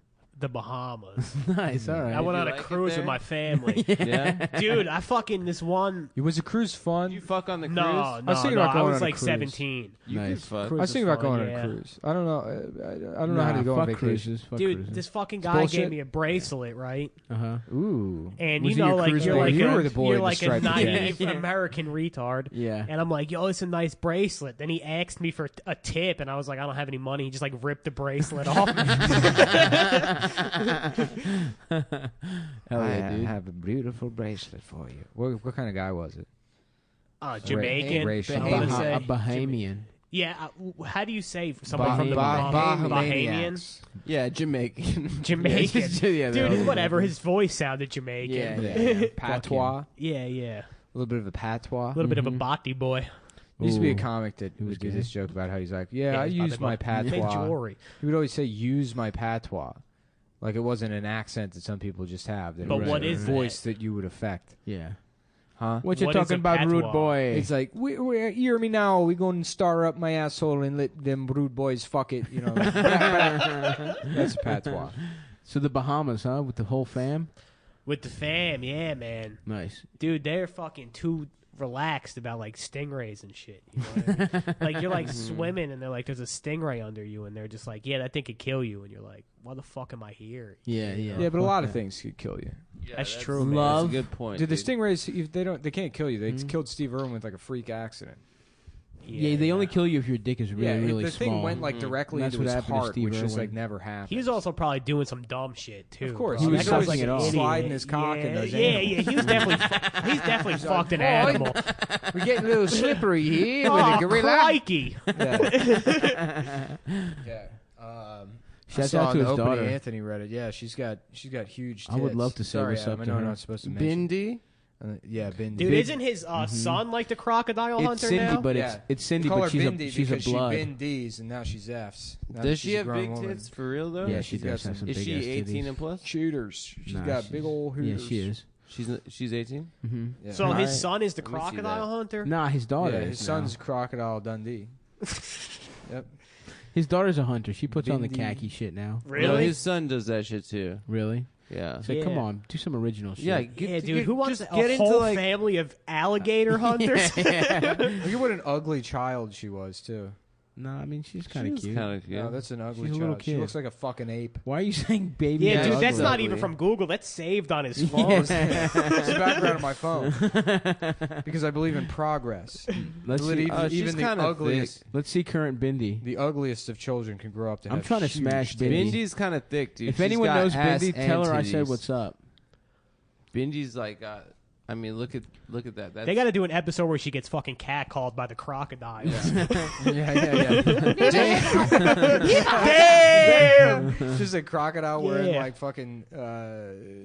the Bahamas. Nice. All right. I went you on a like it cruise there? with my family. Yeah? Dude, I fucking this one. Was the cruise fun? Did you fuck on the cruise? No, I no, was thinking no. about I going was on a like cruise. 17. You Nice. could fuck. I was thinking about fun, going on yeah. a cruise. I don't know. I don't know how to go on fuck vacation. Cruises, fuck Dude, cruises. this fucking It's guy bullshit. gave me a bracelet, right? Uh-huh. Ooh. And Was you it know, your like cruise you're boy? like You a, were the boy you're in the like a striped naive jacket. American retard. Yeah. And I'm like, yo, it's a nice bracelet. Then he asked me for a tip, and I was like, I don't have any money. He just like ripped the bracelet off. Hell yeah, I dude. have a beautiful bracelet for you. What kind of guy was it? Jamaican. Racial. I wanna Bah- say. A Bahamian. Yeah. How do you say someone from the Bahamians. Bahamian? Yeah, Jamaican. Jamaican. Yeah, they're Dude, all- whatever. His voice sounded Jamaican. Yeah, Yeah. Patois. Yeah, yeah. A little bit of a patois. A little bit of a body boy. There used to be a Ooh. comic that was would do gay? this joke about how he's like, yeah, I he's use my Make patois. jewelry. He would always say, use my patois. Like it wasn't an accent that some people just have. That But it was what a is voice that you would affect. Yeah. Huh? What you What is talking a about, rude patois? boy? It's like, we hear me now. We going to star up my asshole and let them rude boys fuck it. You know, that's patois. So the Bahamas, huh? With the whole fam? With the fam, yeah, man. Nice. Dude, they're fucking too relaxed about like stingrays and shit. You know what I mean? Like you're like swimming and they're like, there's a stingray under you, and they're just like, yeah, that thing could kill you, and you're like, why the fuck am I here? Yeah, yeah. Yeah, but a Fuck lot of that. things could kill you. Yeah, That's true, man. Love. That's a good point. Dude, the dude. stingrays, they can't kill you. They killed Steve Irwin with like a freak accident. Yeah, they only kill you if your dick is really, really the small. thing went like directly That's into what his happened to heart, Steve which just Irwin. like never happened. He was also probably doing some dumb shit too. Of course. bro. He was That guy's sucking it an off. idiot. Sliding his cock in those Yeah, animals. he was definitely he's definitely fucked an "Boy." animal. We're getting a little slippery here Oh, crikey! Yeah. Shouts I saw out to on his the Opie daughter. Anthony Reddit. Yeah, she's got huge tits. I would love to say Sorry, what's up Adam, to I know her. we're not supposed to mention. Bindi? Yeah, Bindi. Dude, isn't his son like the crocodile It's hunter Cindy, now? but Yeah. it's Cindy, We call but her she's Bindi she's a because blood. she been D's and now she's F's. Now Does she's she a have grown big woman. tits for real though? Yeah, she she's got does have some- some Is big she ass 18 titties. and plus? Shooters. She's Nah, got she's- big old Yeah, hooters. she is. She's 18. Mm-hmm. Yeah. So his Alright. son is the Let me see crocodile that. hunter. Nah, his daughter. Yeah, is his now. son's Crocodile Dundee. Yep. His daughter's a hunter. She puts on the Bindi. khaki shit now. Really? No, his son does that shit too. Really? Yeah. So come Yeah. on, do some original shit. Yeah, Yeah, dude. Who wants just a get into whole like family of alligator hunters? Look at what an ugly child she was too. No, I mean she's kind of cute. Kind of cute. No, that's an ugly She's a child. little She kid. looks like a fucking ape. Why are you saying baby? Yeah, is dude, that's ugly? not even from Google. That's saved on his phone. It's the background of my phone because I believe in progress. Let's Even, see. she's even the kinda ugliest, Let's see current Bindi. the ugliest of children can grow up to. I'm have trying to huge smash titties. Bindi. Bindi's kind of thick, dude. If She's anyone got knows ass Bindi, and tell her I said titties. what's up. Bindi's like, I mean, look at that. That's, They got to do an episode where she gets fucking catcalled by the crocodiles. Yeah. Damn! Just a crocodile wearing Yeah. like fucking,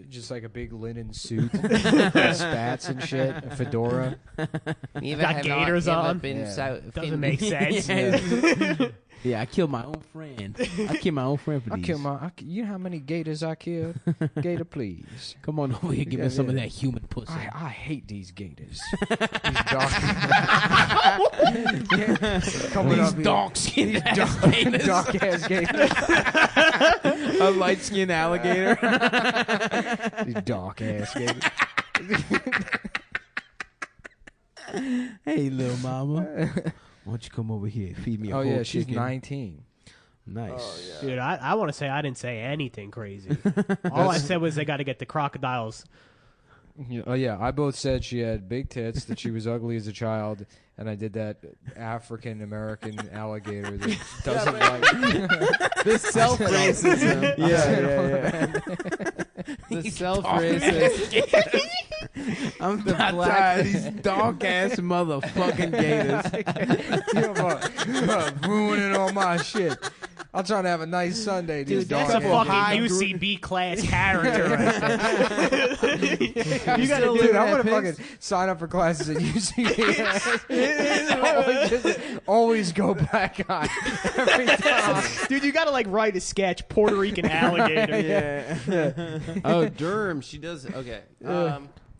just like a big linen suit, spats and shit, a fedora. Got gators on. Yeah. Doesn't make sense. Yeah, I killed my own friend. I killed my own friend for these. You know how many gators I killed? Gator, please. Come on over here, give me some of that human pussy. I hate these gators. These dark, coming up here. dark-skinned dark ass gators. a light-skinned alligator. These dark ass gators. Hey, little mama. Why don't you come over here? Feed me a Oh whole yeah, she's chicken. 19. Nice. Dude, I want to say I didn't say anything crazy. All I said was they got to get the crocodiles. Oh yeah, I both said she had big tits, that she was ugly as a child, and I did that African American alligator that doesn't like the self racism. Yeah. The self racist. I'm The not black- tired of these dark-ass motherfucking gators. You're ruining all my shit. I'm trying to have a nice Sunday, Dude, these that's a dog fucking ass- UCB class character right there. You got to do Dude, that. I'm gonna fucking sign up for classes at UCB. always go back on every time. Dude, you got to like write a sketch, Puerto Rican alligator. Oh, Durham. She does. Okay.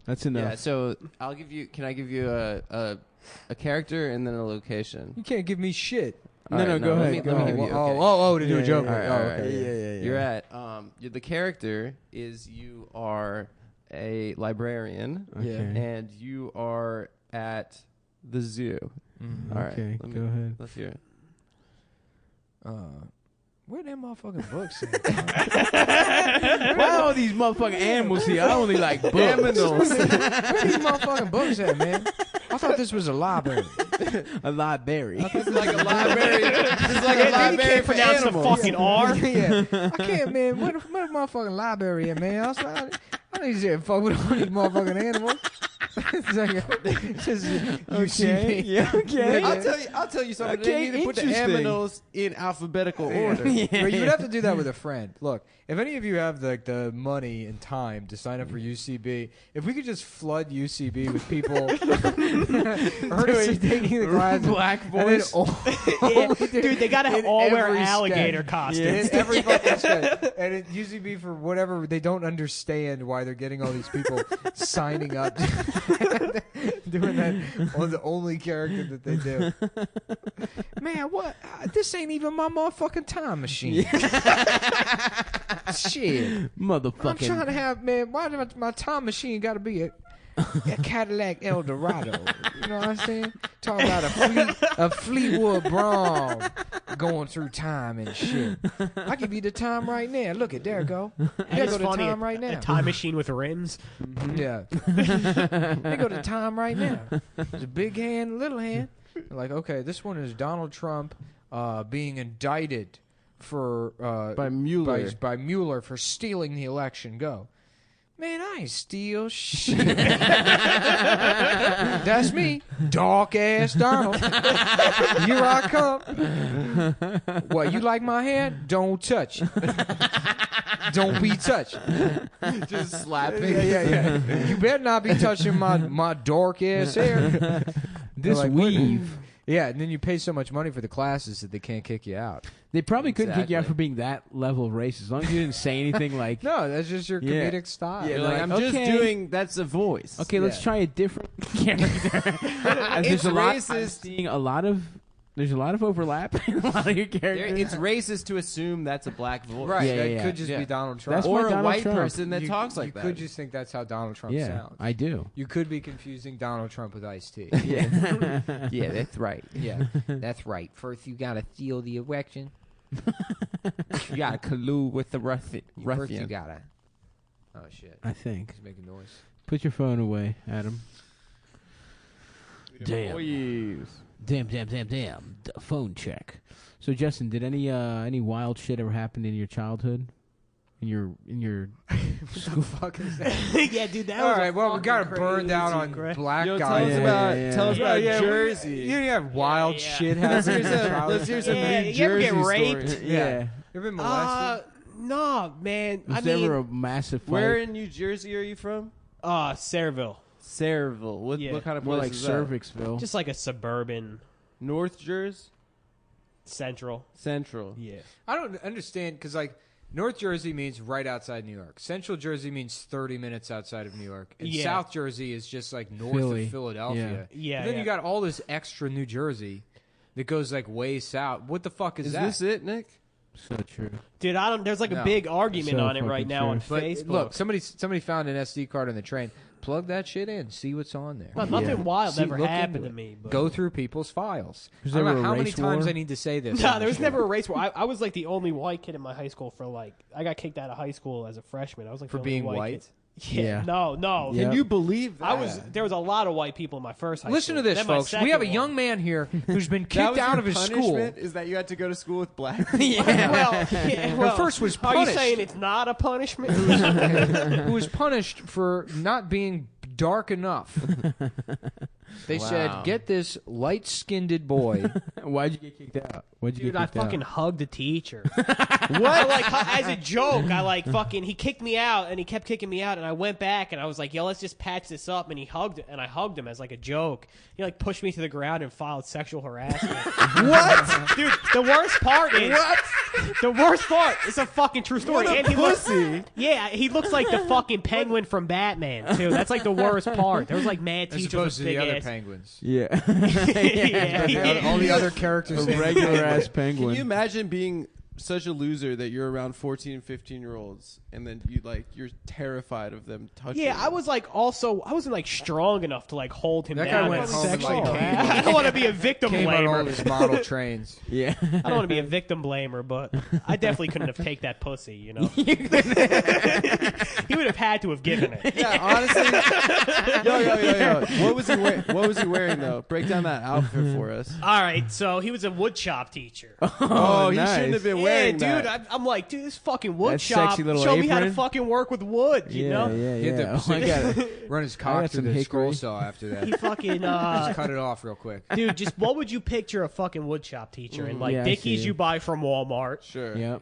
That's enough. Yeah. So I'll give you. Can I give you a character and then a location? You can't give me shit. No, Alright, go let ahead. me Go give ahead. you- okay. To do a joke. All right, Oh, all okay. right. Yeah. You're at. The character is you are a librarian, Okay. and you are at the zoo. All right. Okay, let me- go ahead. Let's hear it. Where them motherfucking books at? Why all these motherfucking animals here? I only like books. Where these motherfucking books at, man? I thought this was a library. A library. It's like a library. It's like a You library can't for pronounce the animals. fucking R. Yeah, I can't, man. Where the motherfucking library at, man? I need to fuck with all these motherfucking animals. It's like it's just UCB. Yeah, okay. I'll tell you something. Okay, They need to put the interesting. aminos in alphabetical order. But you would have to do that with a friend. Look, if any of you have the money and time to sign up for UCB, if we could just flood UCB with people earnestly taking the class, Black and then voice. Yeah. Dude, they got to in all wear every alligator sketch. costumes. In every fucking sketch. And at UCB, for whatever, they don't understand why they're getting all these people signing up Doing that on the only character that they do. Man, what? This ain't even my motherfucking time machine. Shit. Motherfucking. I'm trying to have, man, why do my time machine got to be a Cadillac Eldorado? You know what I'm saying? Talking about a Fleetwood Brom going through time and shit. I give you the time right now. Look at there, go. There go the time right now. A time machine with rims. Yeah. There go the time right now. There's a big hand, little hand. Like, okay, this one is Donald Trump being indicted for By Mueller. by Mueller for stealing the election. Go. Man, I ain't steal shit. That's me, dark ass Donald. Here I come. What, you like my hair? Don't touch it. Don't be touching. Just slapping. Yeah. You better not be touching my dark ass hair. This Like, weave. Yeah, and then you pay so much money for the classes that they can't kick you out. They probably couldn't kick you out Exactly. for being that level of racist. As long as you didn't say anything like, No, that's just your Yeah. comedic style. Yeah, You're like, like, I'm just okay. doing. That's a voice. okay, let's Yeah. try a different character. And It's there's a lot. I'm racist. seeing a lot of. There's a lot of overlap in a lot of your characters. It's racist to assume that's a black voice. Right, Yeah, that yeah, could just yeah. be Donald Trump. That's Or why a Donald white Trump- person that talks like you that. could just think that's how Donald Trump yeah, sounds. I do. You could be confusing Donald Trump with Ice-T. Yeah. Yeah, that's right. Yeah, that's right. First, you gotta steal the election. You gotta collude with the ruffian. First, you gotta. Oh shit! I think. He's making noise. Put your phone away, Adam. Damn. Boys. Damn. Phone check. So, Justin, did any wild shit ever happen in your childhood? In your What the fuck is that? Yeah, dude, that All was right, well, we got to burn down on black Yo, tell guys. us Yeah, about yeah, tell us yeah. about Yeah, Jersey. You didn't have wild Yeah, yeah. shit Let's happening. hear in some. childhood? Let's hear some Yeah, New you ever get Jersey raped? stories. Yeah. You ever been molested? No, man. was I there mean, ever a massive fight? Where in New Jersey are you from? Sayreville. Sayreville. What Yeah. kind of More place like is that? Cervixville. Just like a suburban North Jersey? central. Central. Yeah. I don't understand because like North Jersey means right outside New York. Central Jersey means 30 minutes outside of New York. And Yeah. South Jersey is just like north Philly. of Philadelphia. Yeah, But then yeah. you got all this extra New Jersey that goes like way south. What the fuck is Is that? this it, Nick? So true. Dude, there's like a No. big argument So on it right fucking now on true. But Facebook. look, somebody found an SD card on the train. Plug that shit in. See what's on there. No, nothing Yeah. wild See, ever look happened into to it. me. But Go through people's files. Was I don't there know a how many race times war? I need to say this. No, on there the was show. never a race where I was like the only white kid in my high school for like I got kicked out of high school as a freshman. I was like For the only being white. white? Kid. Yeah. Yeah. No. Yeah. Can you believe that? There was a lot of white people in my first high Listen school. to this, Then my folks. We have a second young one- man here who's been That kicked was out your of his school. punishment? Is that you had to go to school with black people? Well, first was Are you punished. saying it's not a punishment? who was punished for not being dark enough. They Wow. said, get this light-skinned boy. Why'd you get kicked out? Why'd you Dude, get I kicked out? fucking hugged the teacher. What? As a joke, he kicked me out, and he kept kicking me out, and I went back, and I was like, yo, let's just patch this up, and I hugged him as like a joke. He like pushed me to the ground and filed sexual harassment. What? Dude, the worst part is the worst part. It's a fucking true story. What a and he pussy. Yeah, he looks like the fucking penguin from Batman too. That's like the worst part. There was like mad As teachers opposed with to the big other ass. penguins. Yeah. Yeah. All the other characters. A regular ass penguin. Can you imagine being such a loser that you're around 14 and 15-year-olds and then you're terrified of them touching Yeah, you? I wasn't like strong enough to like hold him That down. guy went and home and, sexual. like, I don't want to be a victim Came on all blamer. of his model trains. Yeah. I don't want to be a victim blamer, but I definitely couldn't have taken that pussy. You know, he would have had to have given it. Yeah, honestly. Yo. What was he wearing though? Break down that outfit for us. All right, so he was a wood shop teacher. Oh, he nice. shouldn't have been Yeah, wearing dude, that. I'm like, dude, this fucking wood That shop sexy little showed me how to apron. fucking work with wood. You know, Yeah. He had to Oh, I got it. run his I cock got through some the scroll hickory. saw after that. he fucking Just cut it off real quick. dude. Just what would you picture a fucking wood shop teacher in? Like Yeah, I see Dickies it. you buy from Walmart. Sure. Yep.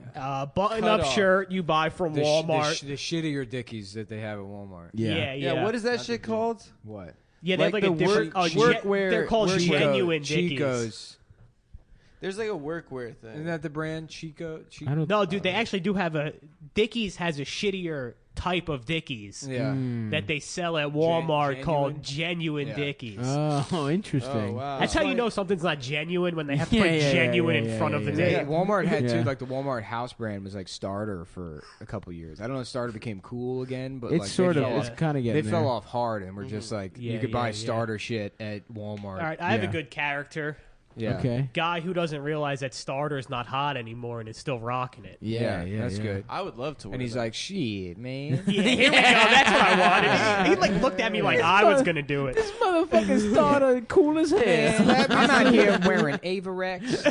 Button-up Cut off. shirt you buy from Walmart. The shittier Dickies that they have at Walmart. Yeah. Yeah. Yeah, what is that shit called? What? Yeah, they have like like a the different workwear- They're called workwear- genuine Dickies. Chicos. There's like a workwear thing. Isn't that the brand? Chico? I don't. No, dude, they actually do have a Dickies has a shittier type of Dickies Yeah. that they sell at Walmart Genuine? called genuine Yeah. Dickies. Oh, interesting. Oh, wow. That's how you know something's not genuine when they have to Yeah, put yeah, genuine yeah, in yeah, front of the yeah, name. Yeah, Walmart had Yeah. too. Like the Walmart house brand was like Starter for a couple years. I don't know if Starter became cool again, but It's like sort they of, fell it's off- kind of they getting fell there. off hard and were just like Yeah, you could buy yeah. Starter shit at Walmart. All right, I have a Yeah. good character. Yeah. Okay. Guy who doesn't realize that Starter's not hot anymore and is still rocking it. Yeah, that's yeah. good. I would love to. Wear And he's that. like, "Shit, man." Yeah, here we go. That's what I wanted. He like looked at me like I was gonna do it. Motherfucking starter, cool as hell. I'm out here wearing Avarex,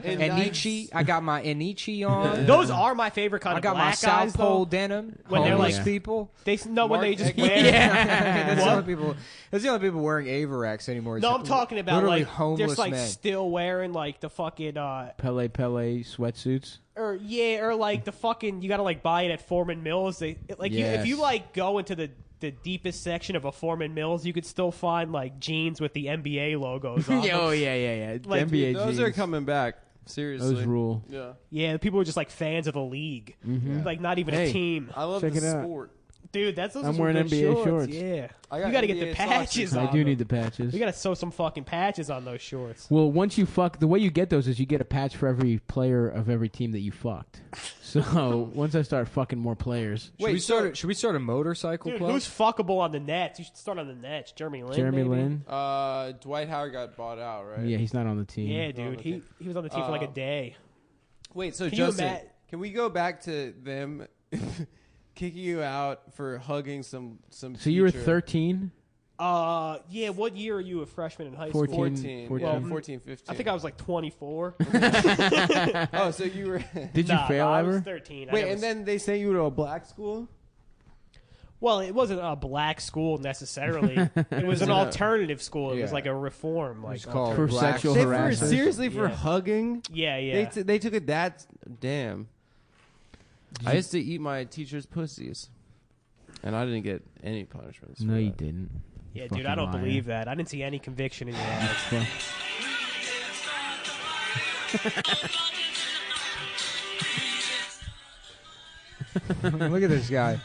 And Enichi. I got my Enichi on. Those are my favorite kind I of got my black South guys. Pole Though. denim. When they're homeless like- people. They know when they just Mark- wear. That's the What? only people. That's the only people wearing Avarex anymore. No, I'm talking about literally like homeless just like men. still wearing like the fucking Pele sweatsuits. or like the fucking you gotta like buy it at Foreman Mills. They like if you Yes. like go into the deepest section of a Foreman Mills, you could still find like jeans with the NBA logos on them. Oh yeah. Like, NBA those jeans. are coming back. Seriously, Those rule. Yeah, Yeah, the people are just like fans of the league, like not even Hey. a team. I love Check the it out. sport. Dude, that's those I'm are some wearing good NBA shorts. Yeah, I you got gotta get the NBA socks patches. I on do them. need the patches. We gotta sew some fucking patches on those shorts. Well, once you fuck, the way you get those is you get a patch for every player of every team that you fucked. So once I start fucking more players, Should we start a motorcycle Dude, club? who's fuckable on the Nets? You should start on the Nets. Jeremy Lin. Jeremy maybe? Lin, Dwight Howard got bought out, right? yeah, he's not on the team. Yeah, dude. He was on the team for like a day. Wait, so Can you Justin, ima- can we go back to them kicking you out for hugging some? So you were teacher? 13, Yeah. What year are you a freshman in high school? 14, 14. yeah, Well, 14, 15. I think I was like 24. Oh, so you were. Did you Nah, fail I ever? was 13. I Wait, never and then they sent you to a black school? well, it wasn't a black school necessarily. It was an alternative school. It was Yeah. like a reform. Like It's called For black- sexual They for, harassment. seriously for Yeah. hugging? yeah, yeah. They took it that damn. I used to eat my teacher's pussies, and I didn't get any punishments. No, for you that. didn't. Yeah, dude, Fucking I don't liar. believe that. I didn't see any conviction in your eyes. Fuck. Look at this guy.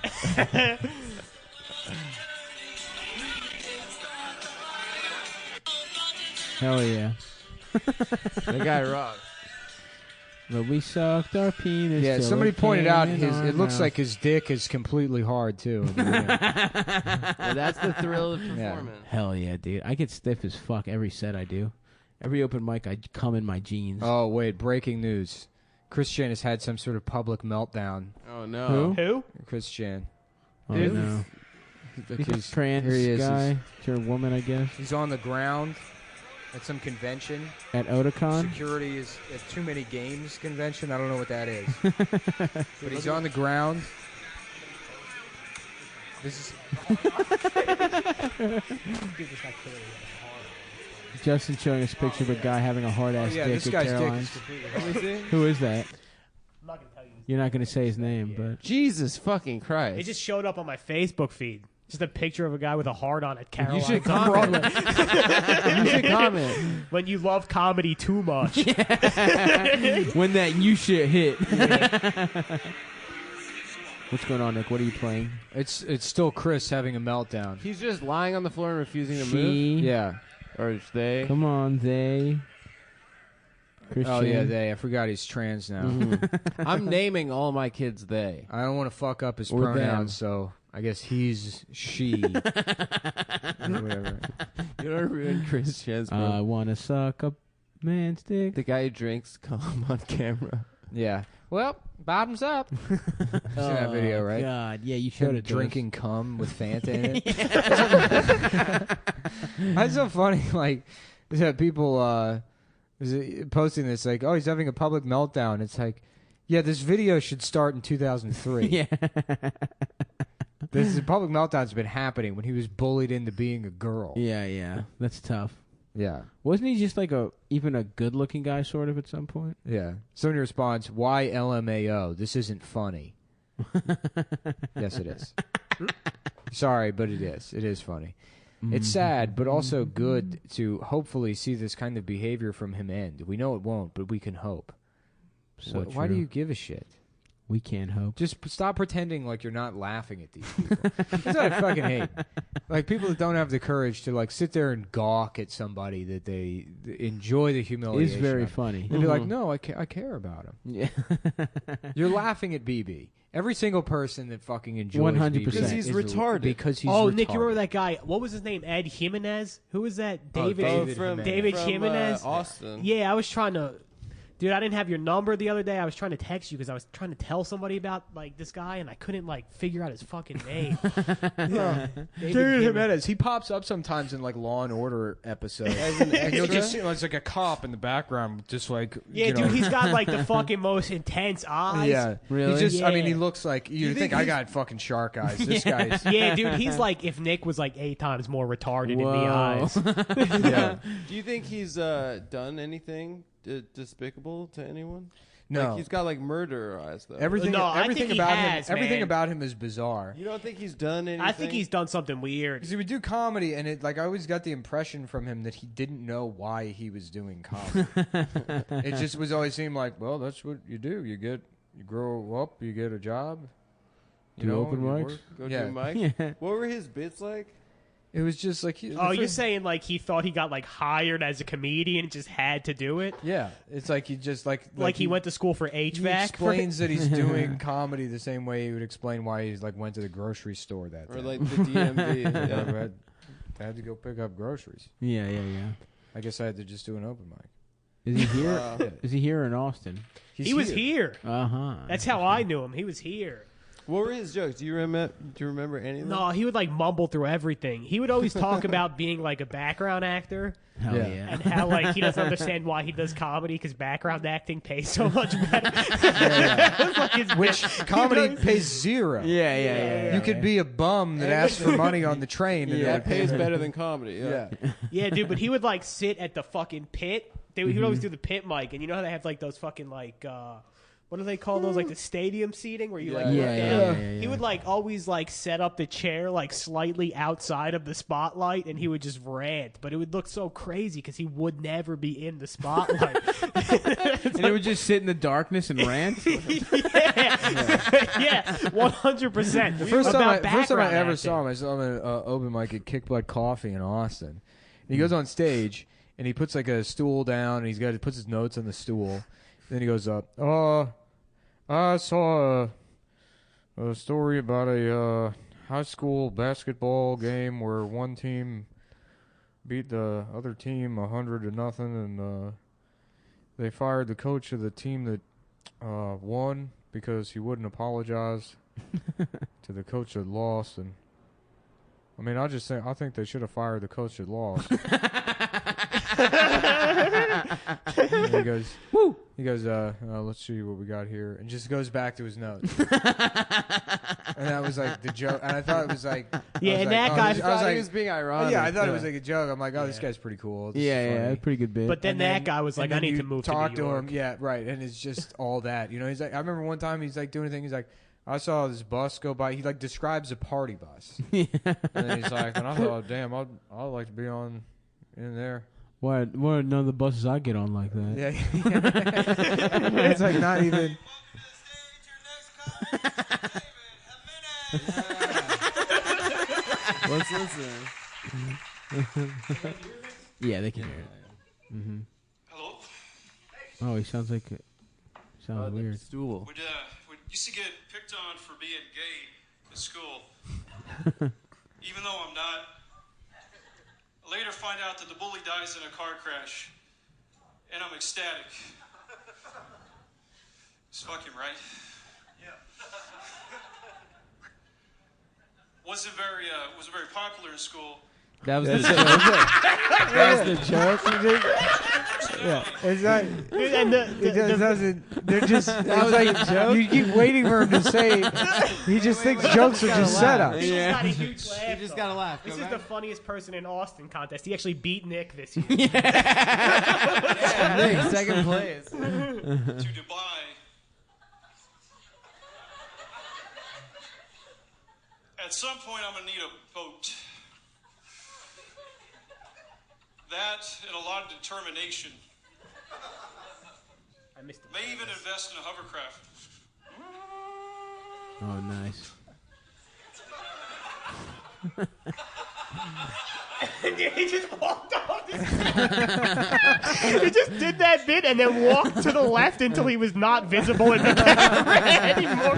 Hell yeah. The guy rocked. But we sucked our penis. Yeah, till somebody it pointed came out in his. our It looks mouth. like his dick is completely hard too. in the video. Yeah, that's the thrill of performing. Hell yeah, dude. I get stiff as fuck every set I do. Every open mic, I come in my jeans. Oh wait, breaking news! Christian has had some sort of public meltdown. Oh no. Who? Who? Christian, Oh, Dude. no. he's, Trans here he is. guy. You're a woman, I guess. He's on the ground at some convention. At Otakon? Security is at Too Many Games convention. I don't know what that is. But he's on the ground. This is Justin showing us a picture of a guy having a hard ass yeah. dick This at guy's dick Caroline's. is completely. Who is that? I'm not gonna tell you. You're not going to say his name, but Jesus fucking Christ. It just showed up on my Facebook feed. Just a picture of a guy with a heart on at Caroline's should on comment. Broadway. you should comment When you love comedy too much. when that you shit hit. What's going on, Nick? What are you playing? It's still Chris having a meltdown. He's just lying on the floor and refusing to move? She. Yeah. Or it's they? Come on, they. Christian. Oh yeah, they. I forgot he's trans now. I'm naming all my kids they. I don't want to fuck up his Or them. pronouns, so I guess he's she. Whatever. You don't ruin Chris Chance, bro. I want to suck a man's dick. The guy who drinks cum on camera. Yeah. Well, bottoms up. You've seen that video, right? God, yeah, you showed Him it to drinking cum with Fanta in it. That's so funny. Like, is that people posting this, like, oh, he's having a public meltdown. It's like, yeah, this video should start in 2003. Yeah. This public meltdown's been happening when he was bullied into being a girl. Yeah. That's tough. Yeah. Wasn't he just like even a good-looking guy, sort of, at some point? Yeah. Somebody responds, why LMAO? This isn't funny. Yes, it is. Sorry, but it is. It is funny. It's sad, but also good to hopefully see this kind of behavior from him end. We know it won't, but we can hope. So Why do true. you give a shit? We can't hope. Just stop pretending like you're not laughing at these people. That's what I fucking hate. Like people that don't have the courage to like sit there and gawk at somebody that they enjoy the humiliation. It's very of. funny. They'd be like, no, I care about him. Yeah. You're laughing at BB. Every single person that fucking enjoys 100%. BB Because he's is retarded. Because he's Oh, retarded. Nick, you remember that guy? What was his name? Ed Jimenez? Who was that? David. David from, Jimenez. Austin. Yeah, I was trying to. Dude, I didn't have your number the other day. I was trying to text you because I was trying to tell somebody about like this guy, and I couldn't like figure out his fucking name. David Jimenez. He pops up sometimes in like Law and Order episodes, and you'll just see it's like a cop in the background, just like Yeah, you know. dude, he's got like the fucking most intense eyes. Yeah, Really? He just, I mean, Yeah. he looks like you think I got fucking shark eyes. This guy's. Yeah, dude, he's like if Nick was like 8 times more retarded in the Whoa. eyes. Yeah. Do you think he's done anything despicable to anyone? No. Like, he's got like murderer eyes though. Everything, No, I everything think he about has, him, everything man. about him is bizarre. You don't think he's done anything? I think he's done something weird. Because he would do comedy, and it like I always got the impression from him that he didn't know why he was doing comedy. It just was always seemed like, well, that's what you do. You grow up, you get a job. You Do know, open you mics? work. Go Yeah. do Mike. Yeah. What were his bits like? It was just like Oh, you're saying like he thought he got like hired as a comedian and just had to do it? yeah, it's like he just like Like he went to school for HVAC? He explains that he's doing comedy the same way he would explain why he's like went to the grocery store that Or day. like the DMV? Yeah, yeah. but I had to go pick up groceries. Yeah. I guess I had to just do an open mic. Is he here? Wow. Is he here in Austin? He was here. Uh-huh. That's how I knew him. He was here. What were his jokes? Do you remember any of them? No, he would like mumble through everything. He would always talk about being like a background actor Hell Yeah. yeah. and how like he doesn't understand why he does comedy because background acting pays so much better. It's like his Which bit. comedy He does- pays zero. Yeah. You could be a bum that asks for money on the train. And That pays better than comedy. Yeah. Yeah, dude, but he would like sit at the fucking pit. He would always do the pit mic, and you know how they have like those fucking like what do they call those? Like the stadium seating where you like Yeah, look yeah, down. yeah. He would like always like set up the chair like slightly outside of the spotlight, and he would just rant. But it would look so crazy because he would never be in the spotlight. And he would just sit in the darkness and rant? yeah, 100%. The first time I ever saw him, I saw him at open mic at Kick Butt Coffee in Austin. And he goes on stage and he puts like a stool down and he puts his notes on the stool. Then he goes up. I saw a story about a high school basketball game where one team beat the other team 100-0, and they fired the coach of the team that won because he wouldn't apologize to the coach that lost. And I mean, I think they should have fired the coach that lost. And he goes, "Woo!" He goes, "Let's see what we got here," and just goes back to his notes. And that was like the joke. And I thought it was like, Yeah, I was and like, that oh, guy- this- I I was thought he like, was being oh, ironic. yeah, I thought it was like a joke. I'm like, oh, this guy's pretty cool. This is Yeah, funny. pretty good bit. But then And that guy was like, and I then need you to move talk to New York. him. Yeah, right. And it's just all that. You know, he's like, I remember one time he's like doing a thing. He's like, I saw this bus go by. He like describes a party bus. And then he's like, and I thought, damn, I'd like to be on in there. Why none of the buses I get on like that? Yeah. It's like not even. Let's listen. Yeah, they can hear it. Mm-hmm. Hello. Oh, he sounds like sounds The weird. stool. We used to get picked on for being gay at school, even though I'm not. I later find out that the bully dies in a car crash, and I'm ecstatic. It's fucking right. Yeah. Wasn't very popular in school. That was the joke. That's the joke. Yeah, it's not. Dude, and It doesn't. They're just. It's like you keep waiting for him to say. He just thinks jokes are just set up. He just got a huge laugh. You just gotta laugh. This Go is back. the funniest person in Austin contest. He actually beat Nick this year. Nick, second place. To Dubai. At some point, I'm gonna need a boat. That and a lot of determination. I missed it. May even invest in a hovercraft. Oh, nice. He just walked off the stage. He just did that bit and then walked to the left until he was not visible in the camera anymore.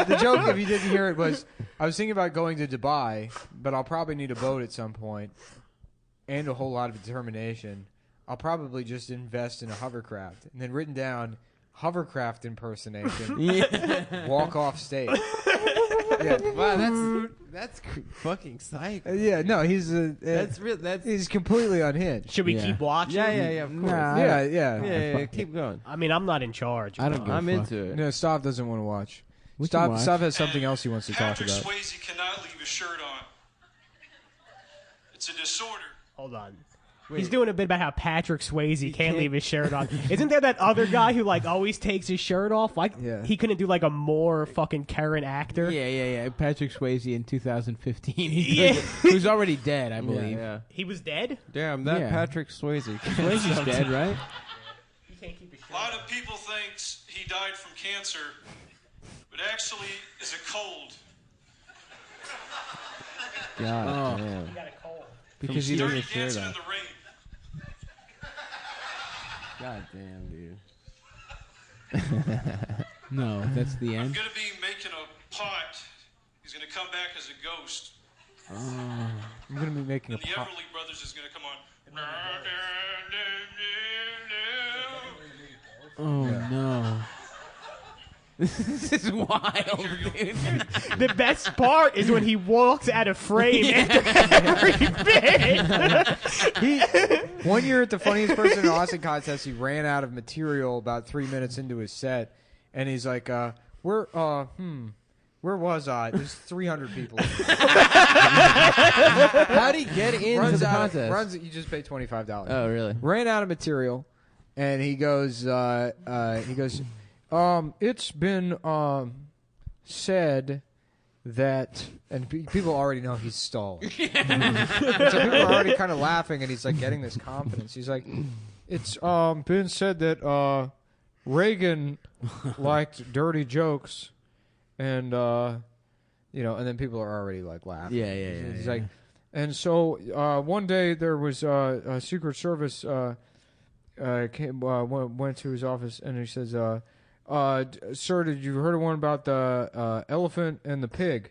The joke, if you didn't hear it, was I was thinking about going to Dubai, but I'll probably need a boat at some point and a whole lot of determination. I'll probably just invest in a hovercraft. And then written down, hovercraft impersonation, walk off stage. Yeah. Wow, that's fucking psych. Yeah, no, he's That's real. That's he's completely unhinged. Should we Yeah. keep watching? yeah, of course. Nah, Yeah. Keep going. I mean, I'm not in charge. I don't give a I'm fuck. into it. No, Stav doesn't want to watch. We can watch. Stav has something else he wants to talk Patrick about. Swayze cannot leave his shirt on. It's a disorder. Hold on. He's doing a bit about how Patrick Swayze can't leave his shirt on. Isn't there that other guy who like always takes his shirt off? Like he couldn't do like a more fucking current actor. Yeah. Patrick Swayze in 2015. Yeah. Who's already dead, I believe. Yeah. He was dead. Damn, that Yeah. Patrick Swayze. Swayze's dead, right? You can't keep his shirt A lot of people think he died from cancer, but actually is a cold. God damn. He got a cold. Because he Dirty didn't share dancing in that. the rain. God damn, dude. No, that's the I'm end. gonna be making a pot. He's gonna come back as a ghost. I'm going to be making a And the pop. Everly Brothers is gonna come on. Oh no. This is wild, dude. The best part is when he walks out of frame after every bit. One year at the Funniest Person in Austin contest, he ran out of material about 3 minutes into his set, and he's like, where was I? There's 300 people. How'd he get into the contest? You just pay $25. Oh, really? Ran out of material, and he goes, it's been said that, and people already know he's stalled. So people are already kind of laughing, and he's like getting this confidence. He's like, it's been said that Reagan liked dirty jokes, and and then people are already like laughing. Yeah. He's like, and so one day there was a Secret Service went to his office, and he says, sir, did you heard of one about the elephant and the pig?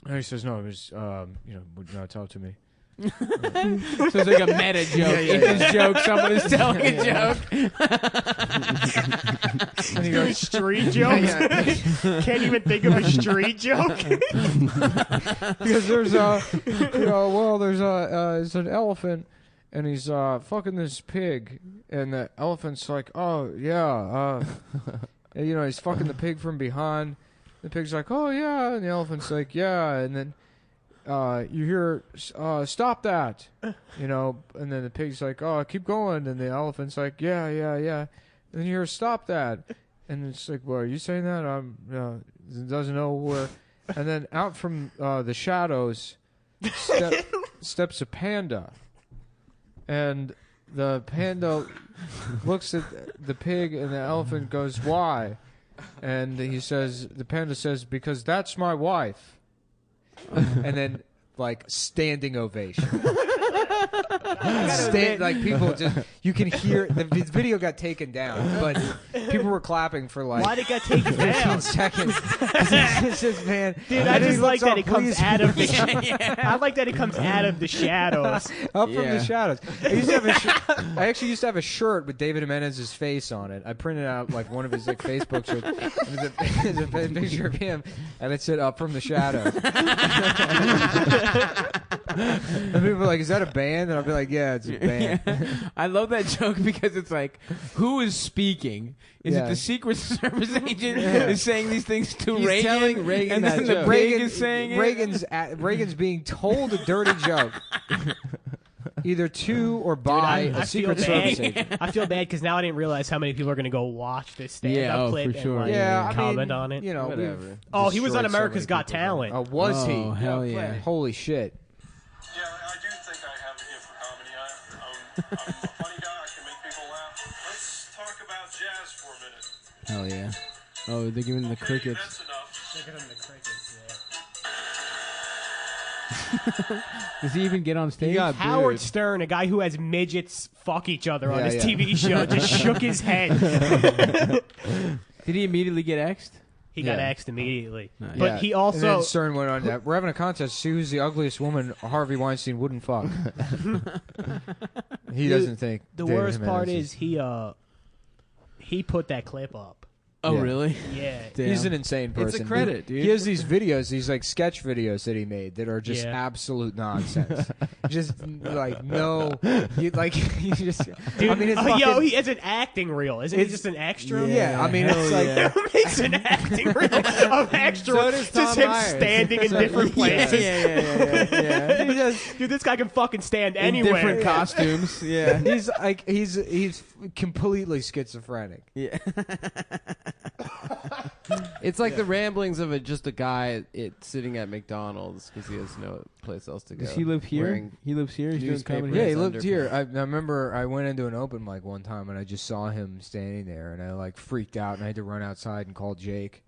And he says, no, it was, would not tell it to me. So it's like a meta joke. In this joke, someone is telling a joke. And he goes, Street jokes. Can't even think of a street joke. because there's it's an elephant, and he's fucking this pig, and the elephant's like, oh yeah, and, he's fucking the pig from behind. The pig's like, oh yeah, and the elephant's like, yeah, and then you hear, stop that, and then the pig's like, oh, keep going, and the elephant's like, yeah, and then you hear, stop that, and it's like, well, are you saying that? Doesn't know where, and then out from the shadows steps a panda. And the panda looks at the pig, and the elephant goes, why? And the panda says, because that's my wife. And then, like, standing ovation. People just, you can hear, the video got taken down, but people were clapping for like Why'd it get taken 15 down? seconds. It's just, man. Dude, I and just he like looks that all it comes pleased. out of the. I like that it comes out of the shadows. Up from Yeah. the shadows. I actually used to have a shirt with David Jimenez's face on it. I printed out like one of his like Facebook shirts. It was a picture of him, and it said "Up from the Shadows." And people were like, "Is that a band?" And I'll be like, "Yeah, it's a band." I love that joke because it's like, who is speaking? Is Yeah. it the Secret Service agent Yeah. is saying these things to He's Reagan? telling Reagan and that then the joke. pig is saying it? Reagan's being told a dirty joke, either to or by I a Secret feel Service bad. agent. I feel bad because now I didn't realize how many people are going to go watch this stand-up Yeah, oh, clip for sure. and like, Yeah, I comment mean, on it. You know, Whatever. we've Oh, he was on destroyed so America's many Got people. Talent. Was he? Oh, hell yeah. Holy shit. Yeah, I do think I have a gift for comedy. I'm a funny guy. I can make people laugh. Let's talk about jazz for a minute. Hell yeah. Oh, they're giving the Okay, crickets. that's enough. Look at him, the crickets. Does he even get on stage? got Howard booed. Stern, a guy who has midgets fuck each other on Yeah, his yeah. TV show, just shook his head. Did he immediately get X'd? He got Yeah. axed immediately. Nice. But Yeah. he And also then Stern went on that. We're having a contest to see who's the ugliest woman Harvey Weinstein wouldn't fuck. He doesn't think. the David worst part Jimenez is he put that clip up. Oh, Yeah. really? Yeah. Damn. He's an insane person. It's a credit, dude. He has these videos, these like sketch videos that he made that are just Yeah. absolute nonsense. Just like no, you like you just. Dude, I mean, it's yo, fucking- he has an acting reel. Isn't he just an extra? Yeah, I mean, hell it's like yeah. Who makes an acting reel of extra? So does just Tom him Myers. standing in different places. yeah. he just, Dude, this guy can fucking stand In anywhere. different costumes. Yeah. he's like he's completely schizophrenic. Yeah. It's like the ramblings of just a guy sitting at McDonald's because he has no place else to go. Does he live here? Wearing He lives here. He's doing newspaper. comedy. Yeah, he his lived here. underpants. I remember I went into an open mic one time and I just saw him standing there and I like freaked out and I had to run outside and call Jake.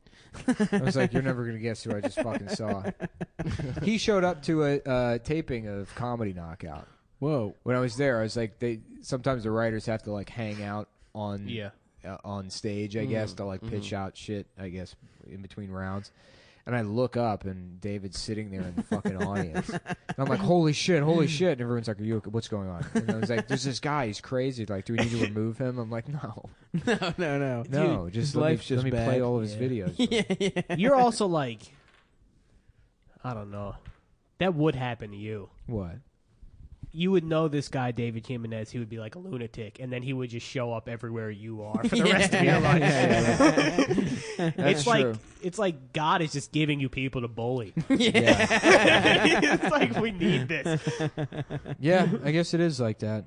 I was like, "You're never gonna guess who I just fucking saw." He showed up to a taping of Comedy Knockout. Whoa. When I was there, I was like, sometimes the writers have to like hang out on on stage, I guess, to like pitch out shit, I guess, in between rounds. And I look up, and David's sitting there in the fucking audience. And I'm like, holy shit. And everyone's like, are you okay? What's going on? And I was like, there's this guy. He's crazy. Like, do we need to remove him? I'm like, no. No. No, Dude, just his let life's me just bad. play all of his videos. You're also like, I don't know. That would happen to you. What? You would know this guy, David Jimenez. He would be like a lunatic, and then he would just show up everywhere you are for the rest of your life. That's true. It's like God is just giving you people to bully. Yeah. It's like we need this. Yeah, I guess it is like that.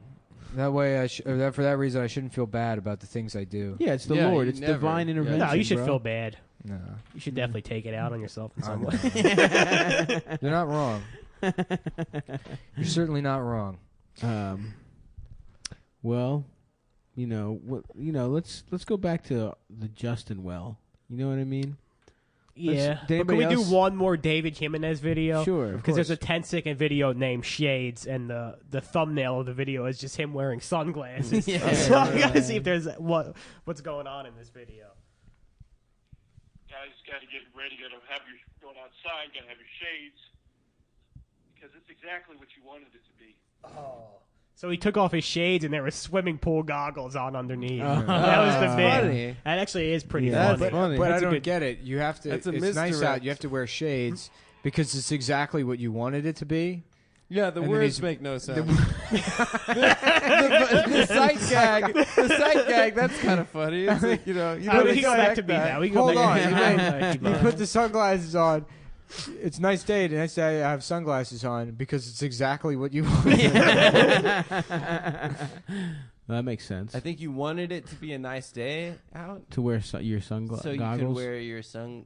That way, for that reason, I shouldn't feel bad about the things I do. Yeah, it's the Yeah, Lord. you It's never- divine yeah. intervention. No, you should bro. feel bad. No, You should definitely take it out on yourself in some I way. You're not wrong. You're certainly not wrong. Well, let's go back to the Justin well. You know what I mean? Yeah. did But can we anybody do else- one more David Jimenez video? Sure, of Because there's a course. 10-second video named Shades, and the thumbnail of the video is just him wearing sunglasses. So I gotta see if there's what's going on in this video. Guys got to get ready. Got to have your going outside. Got to have your shades because it's exactly what you wanted it to be. Oh. So he took off his shades, and there were swimming pool goggles on underneath. Oh. That was the bit. funny. That actually is pretty Yeah, funny. that's funny. But That's I a don't good- get it. You have to. That's a It's nice misdirect. out. You have to wear shades because it's exactly what you wanted it to be. Yeah, the And then words he's- make no sense. the sight gag, that's kind of funny. It's like, you we can go back to me now. We can go Hold back on. to You put the sunglasses on. It's nice day. The next day I have sunglasses on because it's exactly what you wanted. That makes sense. I think you wanted it to be a nice day out, To wear your sunglasses, so you goggles. could wear your sun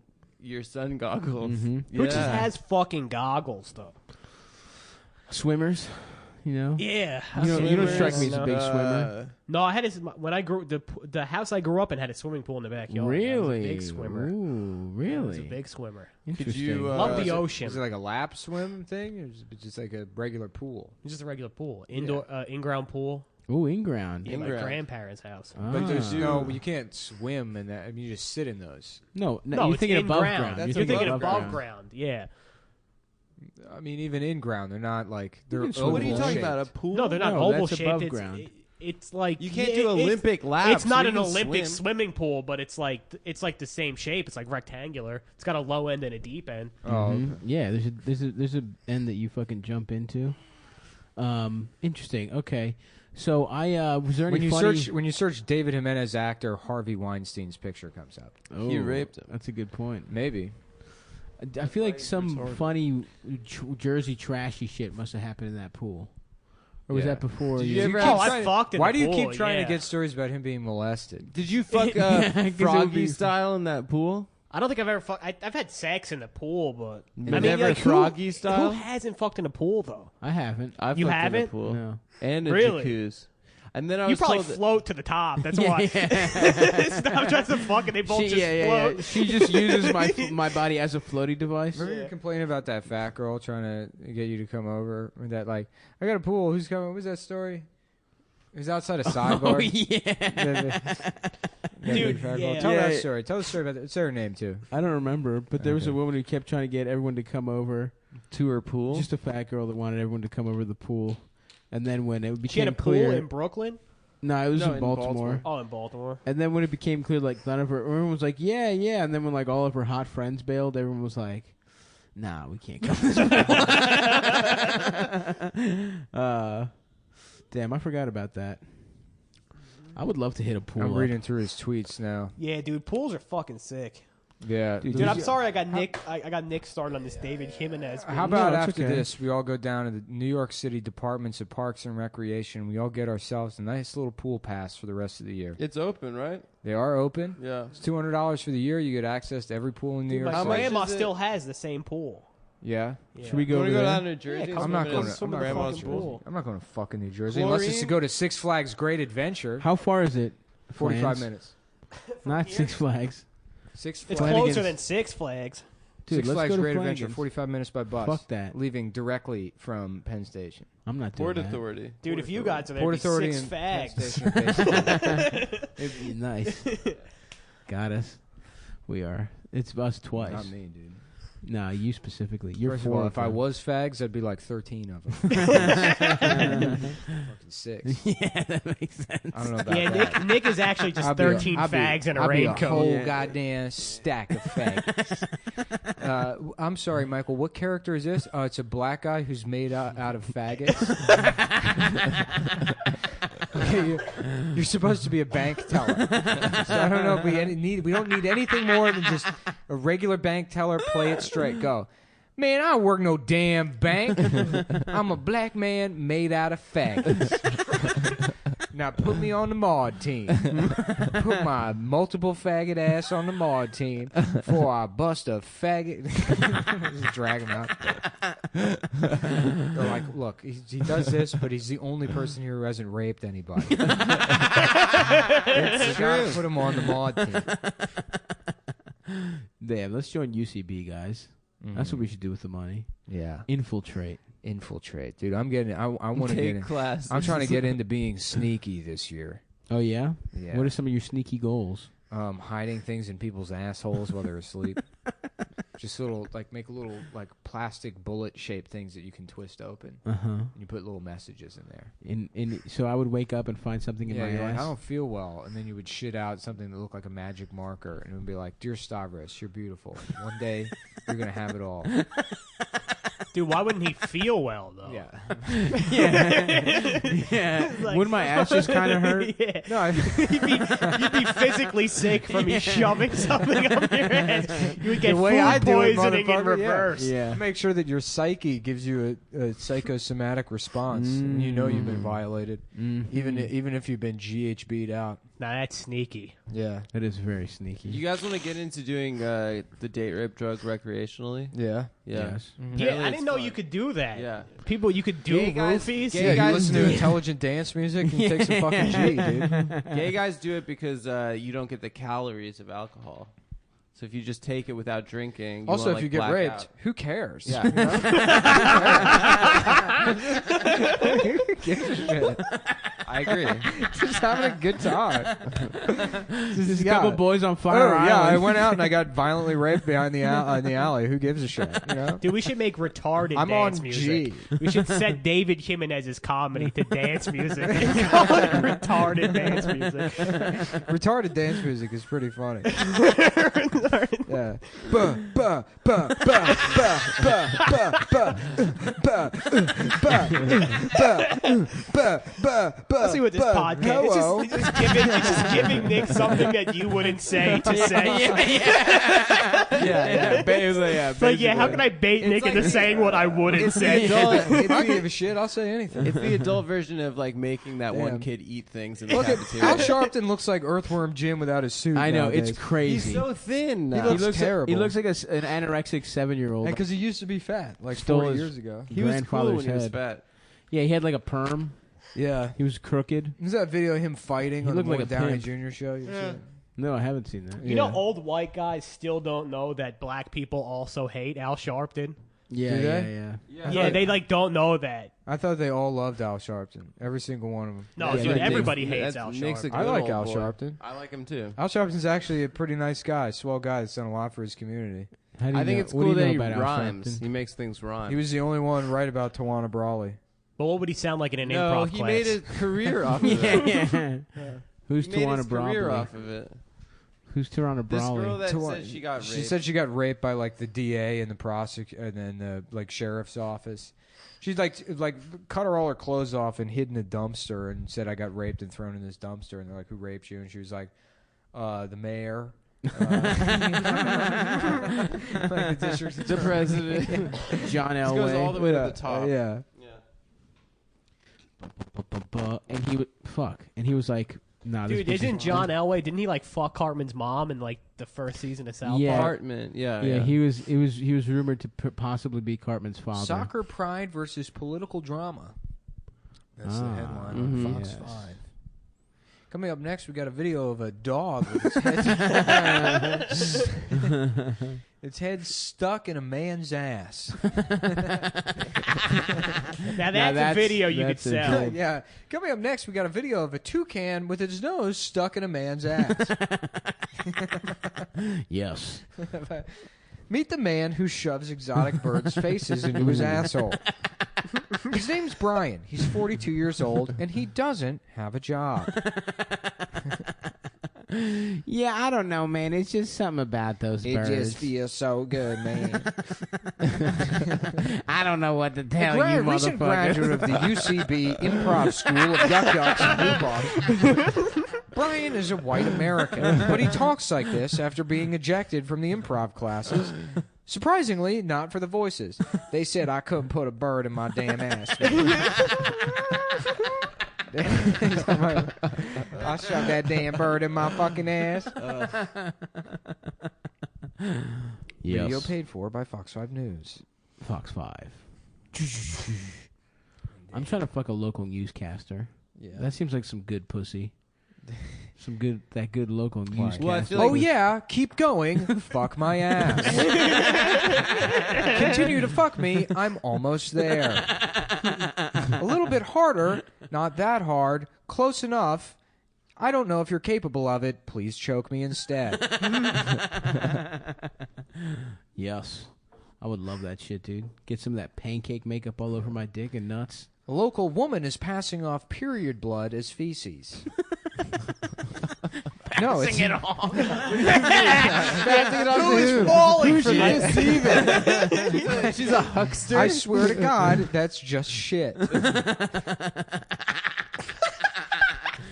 goggles. Mhm. Who just Yeah. has fucking goggles, though? Swimmers, Yeah. You don't strike me as a No. big swimmer. No, I had when I grew the house I grew up in had a swimming pool in the backyard. Really? I was a big swimmer. Ooh, I really? was a big swimmer. Interesting. you, Love is the it- ocean. Is it like a lap swim thing, or is it just like a regular pool? It's just a regular pool, indoor, in-ground pool. Ooh, in ground. In my In-ground. grandparents' house. But there's Ah. no, you can't swim in that. I mean, you just sit in those. No, No, you're it's thinking above in-ground. ground. That's You're a thinking above above ground. Yeah. I mean, even in ground, they're not like they're. can swim What are you oval talking shaped. about? A pool? No, they're not No, oval that's shaped. above It's, ground. it's like You can't yeah, do it's- Olympic laps. It's not You an can Olympic swim. swimming pool, but it's like the same shape. It's like rectangular. It's got a low end and a deep end. Oh, Mhm. Yeah, there's a end that you fucking jump into. Interesting. Okay, so I was there any when you search David Jimenez actor, Harvey Weinstein's picture comes up. He raped him. That's a good point. Maybe. I feel like some funny Jersey trashy shit must have happened in that pool. Or was Yeah. that before? Did you- you ever Oh, have- I fucked in Why the do you pool, keep trying yeah. to get stories about him being molested? Did you fuck 'cause it would Froggy be- style in that pool? I don't think I've ever fucked. I've had sex in the pool, but But I mean, never like, Froggy who style? hasn't fucked in a pool though? I haven't. I You fucked in haven't? a pool No. and a Really? jacuzzi. And then I You was probably told that- float to the top. That's Yeah, why. yeah. Stop trying to fuck and they both just float. yeah. She just uses my body as a floaty device. Remember you complaining about that fat girl trying to get you to come over? Or that like, I got a pool. Who's coming? What was that story? It was outside a sidebar. Oh yeah. Dude, yeah. Tell Yeah. that story. Tell the story about that. What's her name too? I don't remember, but there was a Okay. woman who kept trying to get everyone to come over. to her pool. Just a fat girl that wanted everyone to come over to the pool. And then when it She had became a pool clear, in Brooklyn. no, it was No, in in Baltimore. Baltimore. Oh, in Baltimore. And then when it became clear, like none of her, everyone was like, yeah, yeah. And then when like all of her hot friends bailed, everyone was like, nah, we can't come. To this pool. Damn, I forgot about that. I would love to hit a pool. I'm up. reading through his tweets now. Yeah, dude, pools are fucking sick. Yeah, Dude, Dude, I'm There's- sorry I got Nick. I got Nick started on this David Jimenez. How thing. about No, it's after okay. this, we all go down to the New York City Departments of Parks and Recreation. We all get ourselves a nice little pool pass for the rest of the year. It's open, right? They are open. Yeah. It's $200 for the year. You get access to every pool in New Dude, York my How City. much grandma is it? still has the same pool. Yeah. Yeah. Should we You go want over to go there? down to New Jersey? Yeah, and I'm not swim going in to- swim I'm in the Grandma's fucking pool. pool. I'm not going to fucking New Jersey unless it's to go to Six Flags Great Adventure. How far is it? 45 Flans? minutes. Not Six Flags. Six It's Flags. Flanagan's- closer than Six Flags. Dude, Six let's Flags go to Great Adventure. Flanagan's. 45 minutes by bus. Fuck that. Leaving directly from Penn Station. I'm not doing Port that. Authority. Dude, Port if you Authority. guys are there, Port it'd be Authority Six and Penn Fags. Station. basically. It'd be nice. Got us. We are. It's us twice. Not me, dude. Nah, you specifically. You're First of four all, of if I them. was fags, I'd be like 13 of them. Fucking 6. Yeah, that makes sense. I don't know about Yeah, that. Nick is actually just 13 fags in a I'll be raincoat. whole Yeah. goddamn stack of fags. I'm sorry, Michael. What character is this? It's a black guy who's made out of faggots. Okay, you're supposed to be a bank teller. So I don't know if we don't need anything more than just a regular bank teller. Play it straight. Go. Man, I don't work no damn bank. I'm a black man made out of faggots. Now put me on the mod team. Put my multiple faggot ass on the mod team before I bust a faggot. Just drag him out. They're like, look, he does this, but he's the only person here who hasn't raped anybody. It's true. Put him on the mod team. Damn, let's join UCB, guys. That's what we should do with the money. Yeah, Infiltrate. infiltrate, dude. I want to get Take in. class. I'm trying to get into being sneaky this year. Oh, yeah? Yeah. What are some of your sneaky goals? Hiding things in people's assholes while they're asleep. Just make little plastic bullet shaped things that you can twist open. Uh-huh. And you put little messages in there. So I would wake up and find something in Yeah, my you're like, ass. I don't feel well, and then you would shit out something that looked like a magic marker, and it would be like, "Dear Stavros, you're beautiful. One day you're gonna have it all." Dude, why wouldn't he feel well, though? Yeah. Yeah. Like- Wouldn't my ass just kind of hurt? Yeah. No, You'd be physically sick from me shoving something up your ass. You would get the way food I do it, poisoning in motherfucker, reverse. Yeah. make sure that your psyche gives you a psychosomatic response, and you know you've been violated, even if you've been GHB'd out. Nah, that's sneaky. Yeah. That is very sneaky. You guys want to get into doing the date rape drug recreationally? Yeah. Yeah. Yes. Yeah, Apparently I it's didn't know fun. you could do that. Yeah. People, you could do Gay guys- roofies. gay Yeah, you guys listen do to it. intelligent dance music and take some fucking G, dude. Gay guys do it because you don't get the calories of alcohol. So if you just take it without drinking, Also, won't, if you like, get black raped, out. who cares? Yeah. Who gives a shit? I agree. Just having a good time. Just a couple boys on Fire Oh, yeah, I Island. went out and I got violently raped behind the in the alley. Who gives a shit? You know? Dude, we should make retarded I'm dance on music. G. We should set David Jimenez's comedy to dance music. And call it retarded dance music. Retarded dance music is pretty funny. Yeah. Ba ba ba ba ba ba ba ba ba. Let's see what this podcast is. Hello. It's just giving Nick something that you wouldn't say to say. Yeah, basically, yeah. It's like, yeah, how can I bait Nick into saying what I wouldn't It's say? the adult, If I give a shit, I'll say anything. it's the adult version of like making that one Damn. kid eat things in the Look at cafeteria. Al Sharpton looks like Earthworm Jim without his suit. I know, nowadays. it's crazy. He's so thin now. He looks terrible. He looks like an anorexic 7-year-old. because he used to be fat, like Stole 40 his- years ago. he was cool grandfather's when he was head. fat. Yeah, he had like a perm. Yeah. He was crooked. Is that video of him fighting He on the looked like More a Downey pimp. Jr. show? You Yeah. No, I haven't seen that. You know, old white guys still don't know that black people also hate Al Sharpton. Yeah, Do yeah, they? yeah. Yeah, they like don't know that. I thought they all loved Al Sharpton. Every single one of them. No, Yeah, dude, Nick's- everybody hates That's- Al Nick's a Sharpton. I good like old Al boy. Sharpton. I like him too. Al Sharpton's actually a pretty nice guy, swell guy that's done a lot for his community. How do you I think know- it's what do cool you that know he about Al rhymes. Sharpton? He makes things rhyme. He was the only one right about Tawana Brawley. But what would he sound like in an no, improv he class? made a career off of it. Who's He made Tawana his career Brawley? off of it. Who's Tawana This Brawley? girl that Tawana- said she got raped. She said she got raped by like the DA and the and then the like sheriff's office. She's like cut all her clothes off and hid in a dumpster and said I got raped and thrown in this dumpster, and they're like, who raped you? And she was like, the mayor. Like the district the president. John This Elway. goes all the way to the top. Yeah. And he was like, nah, this Dude, bitch is isn't John fine. Elway? Didn't he like fuck Cartman's mom in like the first season of South Yeah. Park? Apartment. Yeah, Yeah, he was rumored to possibly be Cartman's father. Soccer pride versus political drama. That's the Ah, headline mhm. on Fox Yes. 5. Coming up next, we got a video of a dog with its head, its head stuck in a man's ass. Now that's a video you could that's a sell. good- Yeah. Coming up next, we got a video of a toucan with its nose stuck in a man's ass. Yes. Meet the man who shoves exotic birds' faces into his asshole. His name's Brian. He's 42 years old, and he doesn't have a job. Yeah, I don't know, man. It's just something about those It birds. just feels so good, man. I don't know what to tell you, Recent motherfucker. graduate of the UCB Improv School of Duck Ducks and Bluebox. Brian is a white American, but he talks like this after being ejected from the improv classes. Surprisingly, not for the voices. They said I couldn't put a bird in my damn ass. I shoved that damn bird in my fucking ass. Yes. Video paid for by Fox 5 News. Fox 5. I'm trying to fuck a local newscaster. Yeah. That seems like some good pussy. That good local newscaster. Well, I feel Oh like yeah, keep going. Fuck my ass. Continue to fuck me. I'm almost there. A little bit harder, not that hard. Close enough. I don't know if you're capable of it. Please choke me instead. Yes. I would love that shit, dude. Get some of that pancake makeup all over my dick and nuts. A local woman is passing off period blood as feces. No, it's Sing it all. Who's falling for I this? see that. She's a huckster. I swear to God, that's just shit.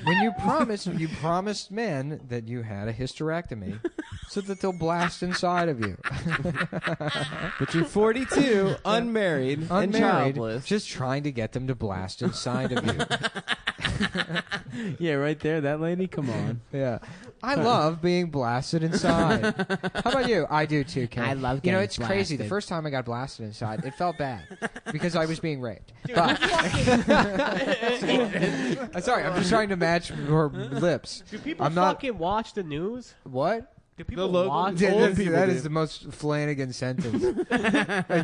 When you promised men that you had a hysterectomy so that they'll blast inside of you. but you're 42, unmarried, and childless. just trying to get them to blast inside of you. Yeah, right there, that lady. Come on. Yeah. I love being blasted inside. How about you? I do too, Ken. I love You know, getting it's crazy. The blasted. first time I got blasted inside, it felt bad because I was being raped. But sorry, I'm just trying to match your lips. Do people I'm not- fucking watch the news? What? Do people local watch? Yeah, Old that people do. is the most Flanagan sentence.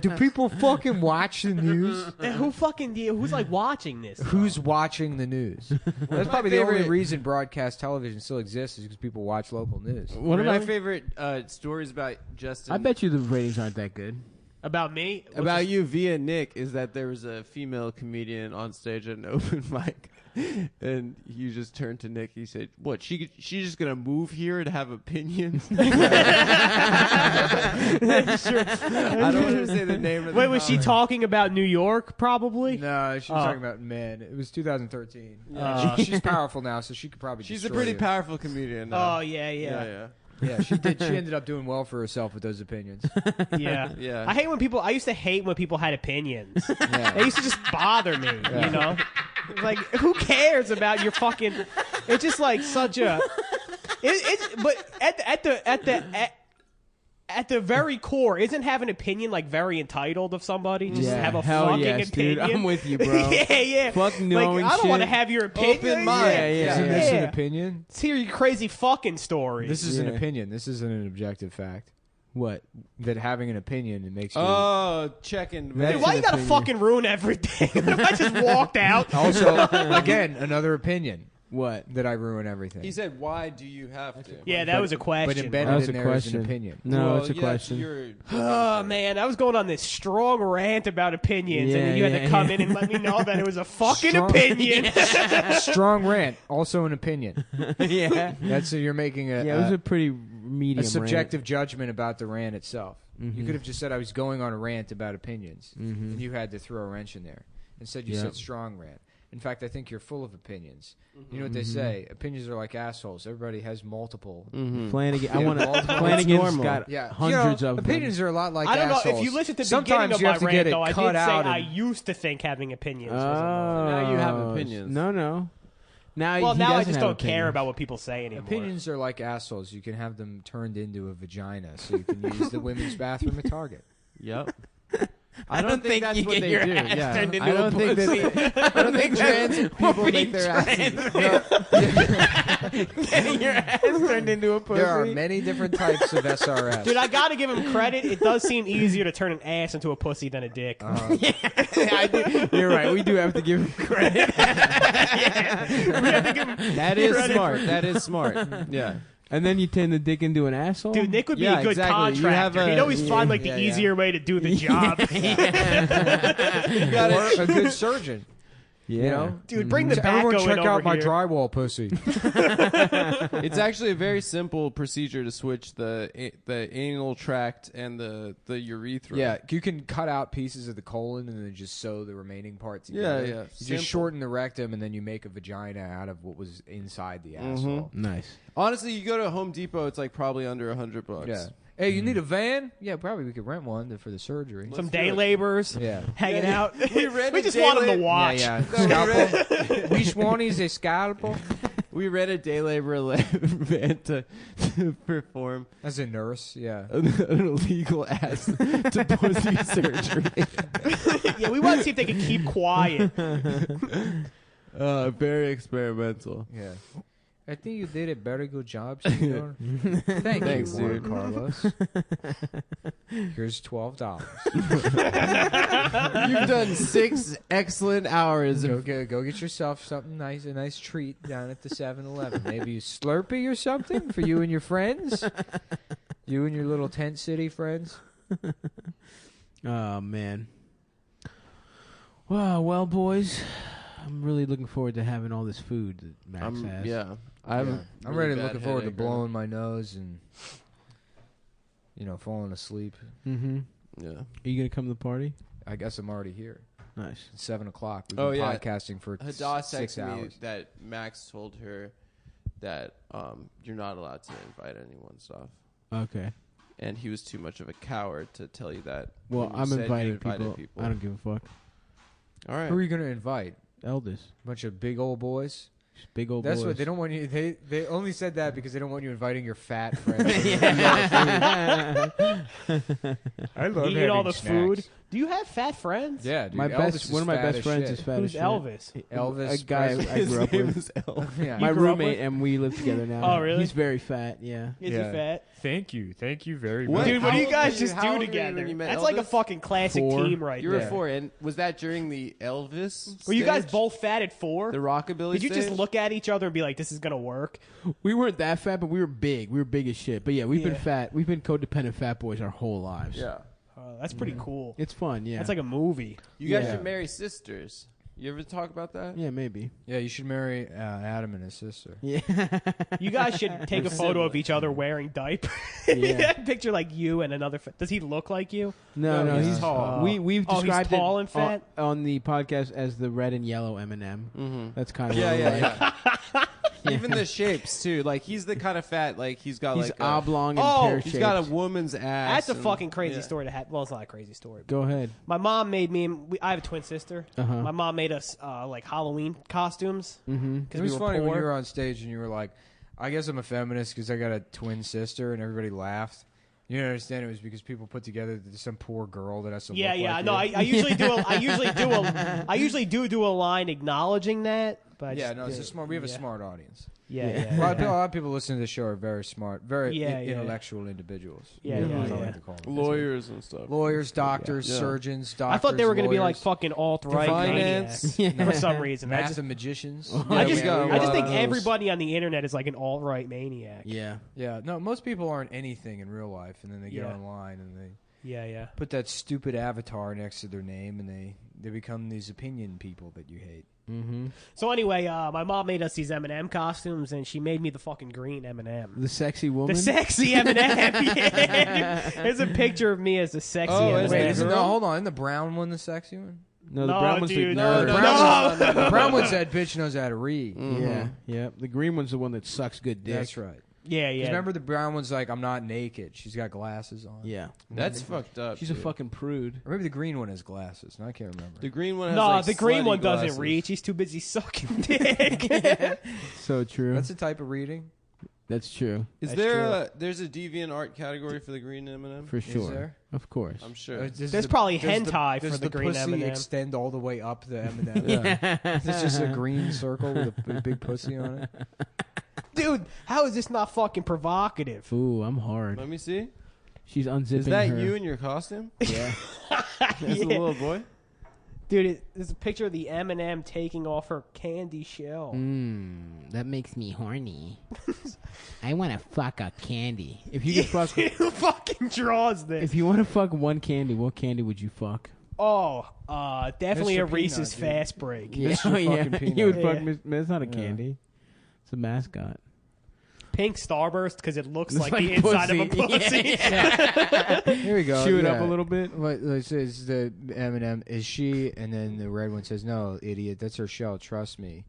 Do people fucking watch the news? Who's like watching this? Who's watching the news? That's probably the only reason broadcast television still exists is because people watch local news. One of my Really? favorite stories about Justin. I bet you the ratings aren't that good. About me? about you via Nick is that there was a female comedian on stage at an open mic, and you just turned to Nick. He said, "What? She's just gonna move here and have opinions?" I don't want to say the name of the Wait, was she comic. talking about New York? Probably. No, she was Oh. talking about men. It was 2013. Yeah. She's powerful now, so she could probably. She's a destroy pretty you. powerful comedian. Oh yeah, yeah, yeah, Yeah, she did. She ended up doing well for herself with those opinions. yeah. Yeah. I hate when people. I used to hate when people had opinions. Yeah. They used to just bother me. You know, like who cares about your fucking? It's just like such a. But at the at the very core, isn't have an opinion like very entitled of somebody? Just have a hell fucking yes, opinion. dude. I'm with you, bro. yeah. Fuck knowing I don't shit. want to have your opinion. Open mind. Isn't this an opinion? Let's hear your crazy fucking story. This is an opinion. This isn't an objective fact. What? That having an opinion, it makes you... Oh, checking. Dude, why you gotta fucking ruin everything? What if I just walked out? Also, again, another opinion. What? That I ruin everything. He said, "Why do you have to?" Yeah, that was a question. But embedded in there is an opinion. No, Well, it's a yeah, question. Oh man, I was going on this strong rant about opinions, and then you had to come in and let me know that it was a fucking opinion. Strong rant, also an opinion. Yeah, that's you're making a. Yeah, it was a pretty medium. A subjective judgment about the rant itself. Mm-hmm. You could have just said I was going on a rant about opinions, and you had to throw a wrench in there. Instead, you said strong rant. In fact, I think you're full of opinions. You know what they say? Opinions are like assholes. Everybody has multiple. Flanagan, I want to. Flanagan's got hundreds of opinions. Are a lot like I don't assholes. know if you listen to the Sometimes beginning of you my have to rant, get it though. I cut did say out I and- used to think having opinions. was Now you have opinions. No. Now, well, he now I doesn't just have don't care opinions. about what people say anymore. Opinions are like assholes. You can have them turned into a vagina, so you can use the women's bathroom at Target. Yep. I don't think that's you what get they your do. ass Yeah. turned into I don't a think pussy. that. I don't think trans people make their asses. Getting your ass turned into a pussy. There are many different types of SRS. Dude, I gotta give him credit. It does seem easier to turn an ass into a pussy than a dick. Yeah, I do. You're right. We do have to give him credit. We have to give him That is credit. smart. That is smart. Yeah. And then you turn the dick into an asshole. Dude, Nick would be Yeah, a good exactly. You contractor. have He'd always find like the yeah. easier way to do the job. Or a good surgeon. Yeah. You know? Dude, bring the Everyone backhoe check in out over my here. drywall pussy. It's actually a very simple procedure to switch the anal tract and the urethra. Yeah, you can cut out pieces of the colon and then just sew the remaining parts together. Yeah. You Simple. just shorten the rectum and then you make a vagina out of what was inside the asshole. Nice. Honestly, you go to Home Depot, it's like probably under $100. Yeah. Hey, you need a van? Yeah, probably we could rent one for the surgery. Some day laborers Yeah. hanging out. We rented We just day want them to lab- watch. Yeah. Scalpel. Which one is a scalpel? We read a day labor van to perform As a nurse, yeah. an illegal ass to pussy surgery. Yeah, we want to see if they can keep quiet. Very experimental. Yeah. I think you did a very good job, senor. Thanks, dude. Juan Carlos. Here's $12. You've done 6 excellent hours of Go get yourself something nice, a nice treat down at the 7-Eleven. Maybe a Slurpee or something for you and your friends. You and your little tent city friends. Oh man. Well, boys, I'm really looking forward to having all this food that Max has. Yeah. I'm ready. Looking forward to blowing my nose and falling asleep. Mm-hmm. Yeah. Are you gonna come to the party? I guess I'm already here. Nice. It's 7 o'clock. We've Oh, been yeah. podcasting for Hadass 6 texted me hours. that Max told her that you're not allowed to invite anyone stuff. Okay. And he was too much of a coward to tell you that. Well, when you I'm said you inviting invited people. I don't give a fuck. All right. Who are you going to invite? Eldest. A bunch of big old boys? Just big old That's boys. what they don't want you. They only said that because they don't want you inviting your fat friends. I love Eating all having the snacks. food. Do you have fat friends? Yeah, dude. My Elvis best, is one of my fat best as friends shit. is fat Who's as shit. Elvis? Elvis. A guy I His grew up name with. is El. Yeah. My You grew up roommate, with? and we live together now. Oh, really? He's very fat. Yeah. Is Yeah. he fat? Thank you very What? Dude, what do How you old guys were you- just how do old were you together? when you met That's like a Elvis? fucking classic 4. team right You there. were 4, and was that during the Elvis? Were you guys stage? both fat at 4? the rockabilly? Did you just stage? look at each other and be like, "This is gonna work"? We weren't that fat, but we were big. We were big as shit. But yeah, we've been Yeah. fat. We've been codependent fat boys our whole lives. Yeah. That's pretty cool. It's fun. Yeah. That's like a movie. You guys Yeah. should marry sisters. You ever talk about that? Yeah, maybe. Yeah, you should marry Adam and his sister. Yeah. You guys should take a photo of each other wearing diapers. Yeah. Picture like you and another. Does he look like you? No, No, he's he's tall. We've Oh, he's described tall it and fat? on the podcast as the red and yellow M&M. Mm-hmm. That's kind of Yeah. Even the shapes too. Like he's the kind of fat. Like he's got He's like oblong and Oh, pear he's shaped. got a woman's ass. That's a and- fucking crazy yeah. story to have. Well, it's not a crazy story. Go ahead. My mom made me. I have a twin sister. Uh-huh. My mom made us like Halloween costumes. Mm-hmm. It was funny when you were on stage and you were like, I guess I'm a feminist because I got a twin sister, and everybody laughed. You don't understand it was because people put together that there's some poor girl that has to Yeah, look yeah. like No, you. I usually do a line acknowledging that. But I Yeah, just no, it's a did- smart. We have a yeah. smart audience. Yeah, A yeah. lot of people listening to the show are very smart, very Yeah, yeah. intellectual individuals. Yeah, That's yeah, what I yeah. like to call them. Lawyers and stuff. Lawyers, doctors, Yeah. surgeons, doctors. I thought they were going to be like lawyers. fucking alt-right Finance. maniacs for some reason. I just Mathematicians. I just got a lot think of those. everybody on the internet is like an alt-right maniac. Yeah. Yeah, no, most people aren't anything in real life, and then they get Yeah. online and they Yeah, yeah. put that stupid avatar next to their name, and they become these opinion people that you hate. Mm-hmm. So anyway, my mom made us these M&M costumes, and she made me the fucking green M&M. The sexy woman. The sexy M&M. Yeah. There's a picture of me as a sexy Oh, M&M. Wait, hold on. Isn't the brown one the sexy one? No, the No, brown one's dude, the no, nerd. no. The brown one's that bitch knows how to read. Yeah, yeah. The green one's the one that sucks good dick. That's right. Yeah, 'Cause yeah. remember the brown one's like, I'm not naked. She's got glasses on. Yeah. That's fucked up. She's a dude. fucking prude. Or maybe the green one has glasses. No, I can't remember. The green one has No, like the green slutty one doesn't glasses. reach. He's too busy sucking dick. So true. That's a type of reading. That's true. Is That's there true. there's a deviant art category for the green M&M? For sure. there? Of course. I'm sure. There's probably hentai for does the green pussy M&M. extend all the way up the M&M? It's just a green circle with a big pussy on it. Dude, how is this not fucking provocative? Ooh, I'm hard. Let me see. She's unzipping Is that her. you in your costume? Yeah. That's a little boy. Dude, there's a picture of the M&M taking off her candy shell. That makes me horny. I want to fuck a candy. If you could fuck, Who fucking draws this? if you want to fuck one candy, what candy would you fuck? Oh, definitely Mr. a Reese's Peanut, dude. Fast Break. Mr. fucking Peanut. You would fuck. Yeah. That's not a candy. It's a mascot. Pink Starburst because it looks It's like like the inside of a pussy. pussy. Here we go. Chew it up a little bit. What it says the M&M is she, and then the red one says no, idiot. That's her shell. Trust me.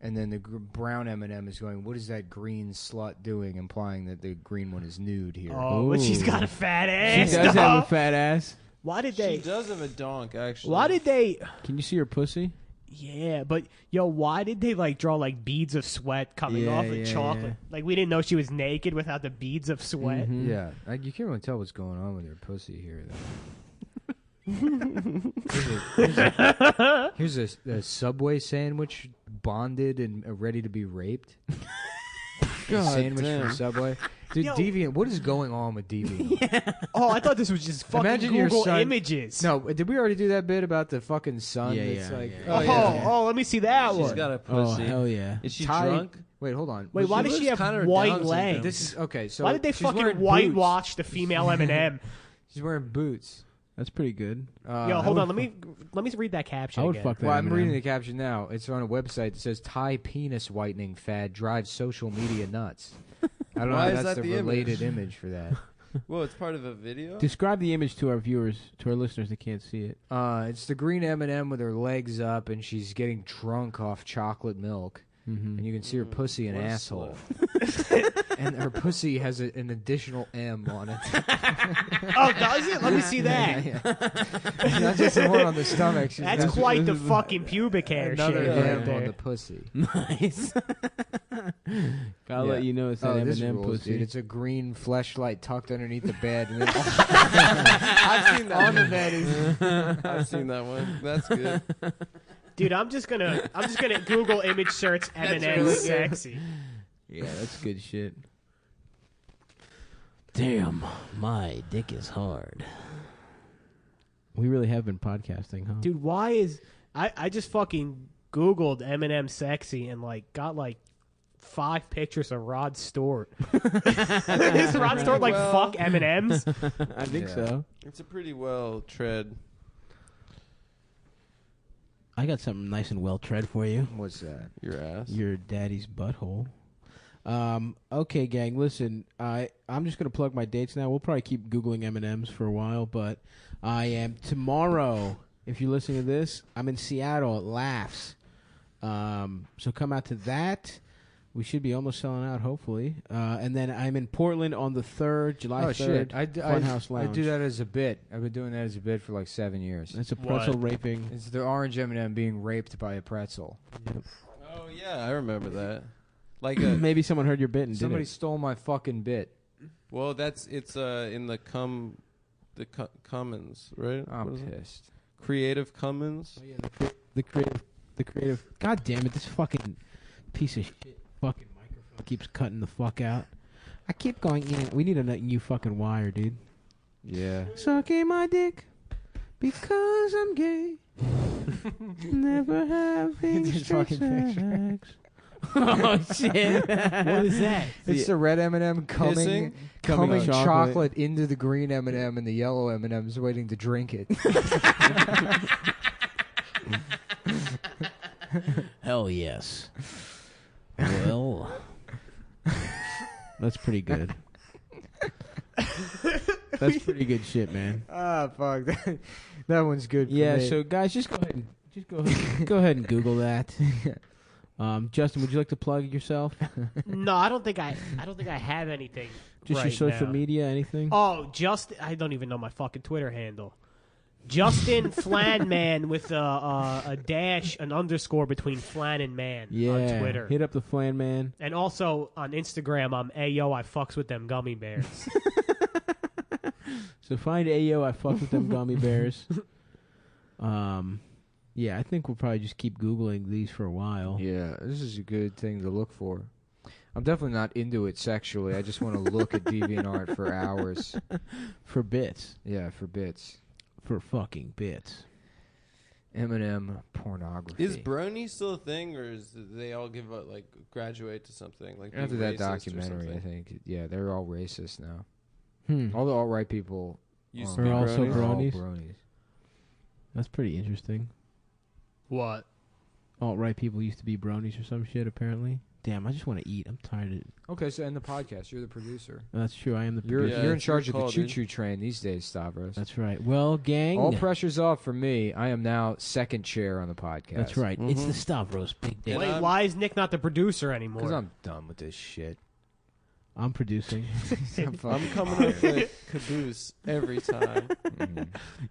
And then the brown M&M is going, what is that green slut doing? Implying that the green one is nude here. Oh, but she's got a fat She ass. does have a dog. fat ass. Why did She they? does have a donk, actually. Why did they? Can you see her pussy? Yeah, but yo, why did they like draw like beads of sweat coming Yeah, off of yeah, chocolate? yeah. Like we didn't know she was naked without the beads of sweat. Mhm. Yeah, you can't really tell what's going on with her pussy here. Here's a Subway sandwich bonded and ready to be raped. God Sandwich damn. from Subway. Dude, Yo. Deviant, what is going on with Deviant? Oh, I thought this was just fucking Imagine your Google son- images. No, did we already do that bit about the fucking sun? Yeah, that's yeah, like, yeah. Oh, let me see that She's one. got a Oh pussy. hell yeah! Is she Ty- drunk? Wait, hold on. Wait, why does she looks have kinda white Down syndrome. legs? This is okay. So Why did they she's wearing fucking boots. whitewash the female M&M? She's wearing boots. That's pretty good. Yo, hold on. Let me read that caption I would again. fuck that. Well, I'm M&M. reading the caption now. It's on a website that says Thai penis whitening fad drives social media nuts. I don't know Why how is that's that the the related image for that. Well, it's part of a video. Describe the image to our viewers, to our listeners that can't see it. It's the green M&M with her legs up, and she's getting drunk off chocolate milk. And you can see her pussy and What a asshole. And her pussy has an additional M on it. Oh, does it? Let me see that. Yeah. Not just the one on the stomach. She's That's got quite the fucking pubic hair another shit M right on there. the pussy. Nice. Gotta let you know it's that this M&M rules, pussy. dude. It's a green fleshlight tucked underneath the bed, and then I've seen that. on the bed is I've seen that one. That's good. Dude, I'm just gonna Google image search M&M really good. sexy. Yeah, that's good shit. Damn, my dick is hard. We really have been podcasting, huh? Dude, why is I just fucking Googled M&M sexy and like got like 5 pictures of Rod Stewart. Is Rod Stewart like Well- fuck M&Ms? I think Yeah. so. It's a pretty well tread. I got something nice and well tread for you. what's that? Your ass. Your daddy's butthole. Okay, gang. Listen, I'm just gonna plug my dates now. We'll probably keep googling M&Ms for a while, but I am tomorrow. If you're listening to this, I'm in Seattle at Laughs. So come out to that. We should be almost selling out, hopefully. And then I'm in Portland on the 3rd, July 3rd. Oh shit! Funhouse I Lounge. do that as a bit. I've been doing that as a bit for like 7 years. That's a pretzel What? raping. It's the orange M&M being raped by a pretzel. Oh yeah, I remember that. Like a Maybe someone heard your bit and Somebody did stole my fucking bit. Well, it's in the Commons, right? I'm What is it? pissed. Creative Commons. Oh, yeah, the creative. God damn it! This fucking piece of shit fucking microphone keeps cutting the fuck out. I keep going. Yeah, we need a new fucking wire, dude. Yeah. Sucking my dick because I'm gay. Never having Just fucking sex. Oh shit! What is that? It's the red M&M coming Coming chocolate. chocolate. Into the green M&M, and the yellow M&M's waiting to drink it. Hell yes. Well, that's pretty good. That's pretty good shit, man. Ah, fuck. That one's good. For Yeah. me. So guys, just go ahead and Google that. Justin, would you like to plug yourself? No, I don't think I have anything. Just right your social now. media, anything? Oh, I don't even know my fucking Twitter handle. Justin Flanman with a dash, an underscore between Flan and Man on Twitter. Hit up the Flan Man. And also on Instagram, I'm Ayo, I fucks with them gummy bears. So find Ayo, I fuck with them gummy bears. Yeah, I think we'll probably just keep Googling these for a while. Yeah, this is a good thing to look for. I'm definitely not into it sexually. I just want to look at DeviantArt for hours. For bits. Yeah, for bits. For fucking bits. M&M pornography. Is brony still a thing, or did they all give up, like, graduate to something like After being that racist or documentary, I something? think. Yeah, they're all racist now. Hmm. All the alt-right people Used to be also are all bronies? bronies. That's pretty interesting. What? Alt-right people used to be bronies or some shit, apparently. Damn, I just want to eat. I'm tired of it. Okay, so end the podcast. You're the producer. That's true. I am the You're producer. Yeah, in it's charge your of call, the dude. choo-choo train these days, Stavros. That's right. Well, gang. All pressure's off for me. I am now second chair on the podcast. That's right. It's the Stavros Big Day. And Wait, I'm- why is Nick not the producer anymore? Because I'm done with this shit. I'm producing. I'm coming up with caboose every time.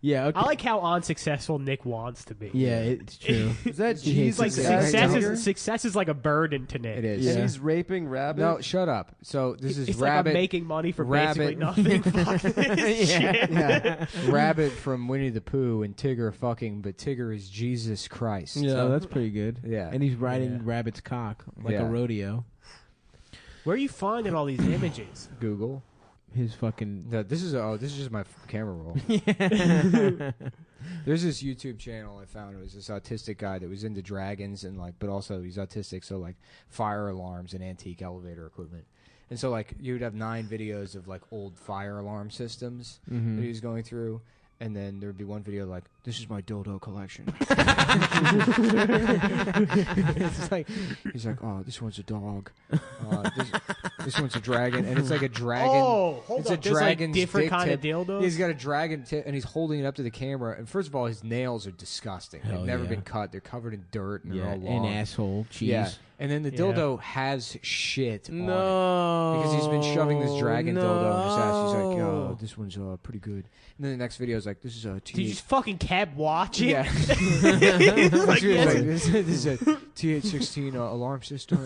Yeah. Okay. I like how unsuccessful Nick wants to be. Yeah, it's true. Is that He hates Jesus? Like success. success is like a burden to Nick. It is. Yeah. And he's raping rabbits? No, shut up. So this is It's Rabbit. like I'm making money for Rabbit. basically nothing. Fuck this shit. Yeah. Rabbit from Winnie the Pooh and Tigger fucking, but Tigger is Jesus Christ. Yeah. So that's pretty good. Yeah. And he's riding Yeah. Rabbit's cock like Yeah. a rodeo. Where are you finding all these images? Google. His fucking. No, this is just my camera roll. There's this YouTube channel I found. It was this autistic guy that was into dragons and but also he's autistic, so like fire alarms and antique elevator equipment. And so like you would have 9 videos of like old fire alarm systems that he was going through. And then there would be one video like, "This is my dildo collection." It's like, he's like, "Oh, this one's a dog. This one's a dragon," and it's like a dragon. Oh, hold it's on. a There's, like, dragon's different dick kind of tip. dildos? He's got a dragon tip, and he's holding it up to the camera. And first of all, his nails are disgusting. Hell They've never yeah. been cut. They're covered in dirt and they're Yeah, all long. an asshole cheese. Yeah, and then the Yeah. dildo has shit on it. No. Because he's been shoving this dragon dildo in his ass. He's like, No. "Oh, this one's pretty good." And then the next video is like, "This is a Did you just fucking kept watching? yeah." It's like, She was yes. like, this is a TH16 alarm system.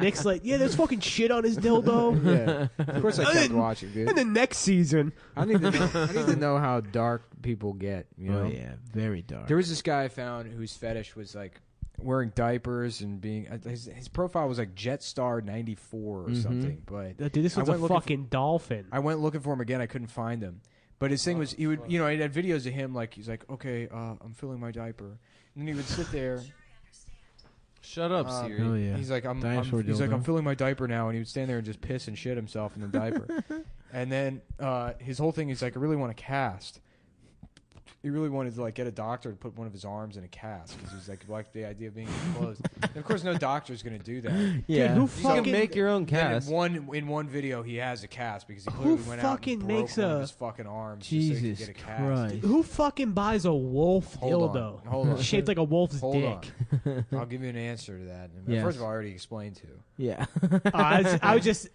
Nick's like, yeah, there's fucking shit on his dildo. Yeah, of course I kept watching, dude. And the next season, I need to know how dark people get. You know, Oh yeah, very dark. there was this guy I found whose fetish was like wearing diapers and being his profile was like Jetstar 94 or something. But dude, this I was a went looking fucking dolphin. I went looking for him again. I couldn't find him. But his thing was he would, you know, he had videos of him like he's like, "Okay, I'm filling my diaper," and then he would sit there. Shut up, Siri. Oh yeah. He's like, I'm Dinosaur he's like, dildo. I'm filling my diaper now, and he would stand there and just piss and shit himself in the diaper. And then his whole thing is like, I really want to cast. He really wanted to like get a doctor to put one of his arms in a cast because he's like the idea of being enclosed. And of course, no doctor's gonna do that. Yeah. Dude, who You can fucking make your own Then cast. in one video, he has a cast because he clearly went out fucking and broke makes one a- of his fucking arms Jesus just so he could get a cast. Christ. Who fucking buys a wolf Hold dildo? Hold on. Shaped like a wolf's Hold dick. on. I'll give you an answer to that. Yes. First of all, I already explained to. Yeah. I was just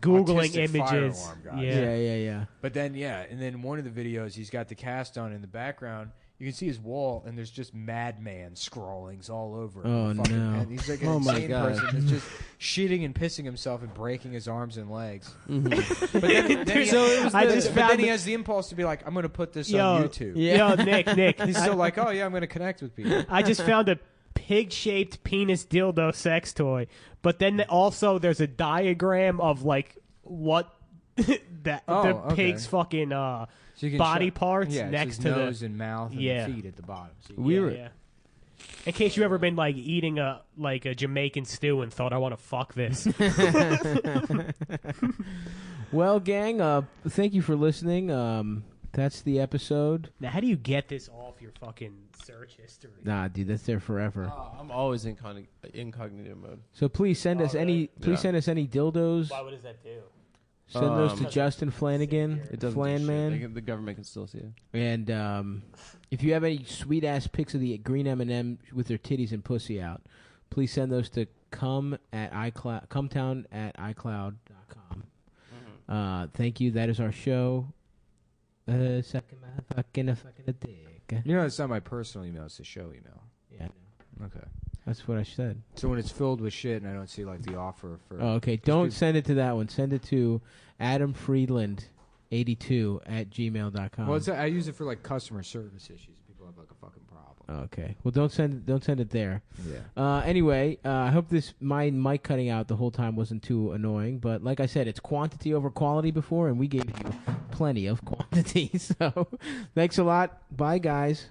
googling Autistic fire images. alarm guy. Yeah. But then, and then one of the videos, he's got the cast on in the background. You can see his wall, and there's just madman scrawlings all over it. Oh, Fucking no. head. He's like an Oh, my insane God. person that's just shitting and pissing himself and breaking his arms and legs. Mm-hmm. But then, So it was but then he has the impulse to be like, I'm going to put this on YouTube. Yo, Nick. He's still like, oh, yeah, I'm going to connect with people. I just found a pig-shaped penis dildo sex toy, but then also there's a diagram of like what the okay. pig's fucking So you can body show- parts yeah, it's next his to nose the and mouth and Yeah. feet at the bottom. So We were- yeah. In case you ever been like eating a Jamaican stew and thought I want to fuck this. Well, gang, thank you for listening. That's the episode. Now, how do you get this off your fucking search history? Nah, dude, that's there forever. I'm always in incognito mode. So please send us any. Please Yeah. send us any dildos. Why would that do? Send those to Um, Justin Flanagan, It doesn't Flan do shit. Man. The government can still see it. And if you have any sweet ass pics of the green M&M with their titties and pussy out, please send those to Cumtown at iCloud.com. Thank you. That is our show. Suck my fucking a dick. You know, it's not my personal email; it's the show email. Yeah, Okay. that's what I said. So when it's filled with shit and I don't see like the offer for, Oh, okay. Don't send it to that one. Send it to AdamFriedland82 at gmail.com. well, I use it for like customer service issues. People have like a fucking problem. Okay. Well, don't send it there. Yeah. Anyway, I hope my mic cutting out the whole time wasn't too annoying. But like I said, it's quantity over quality before, and we gave you plenty of quantity. So thanks a lot. Bye, guys.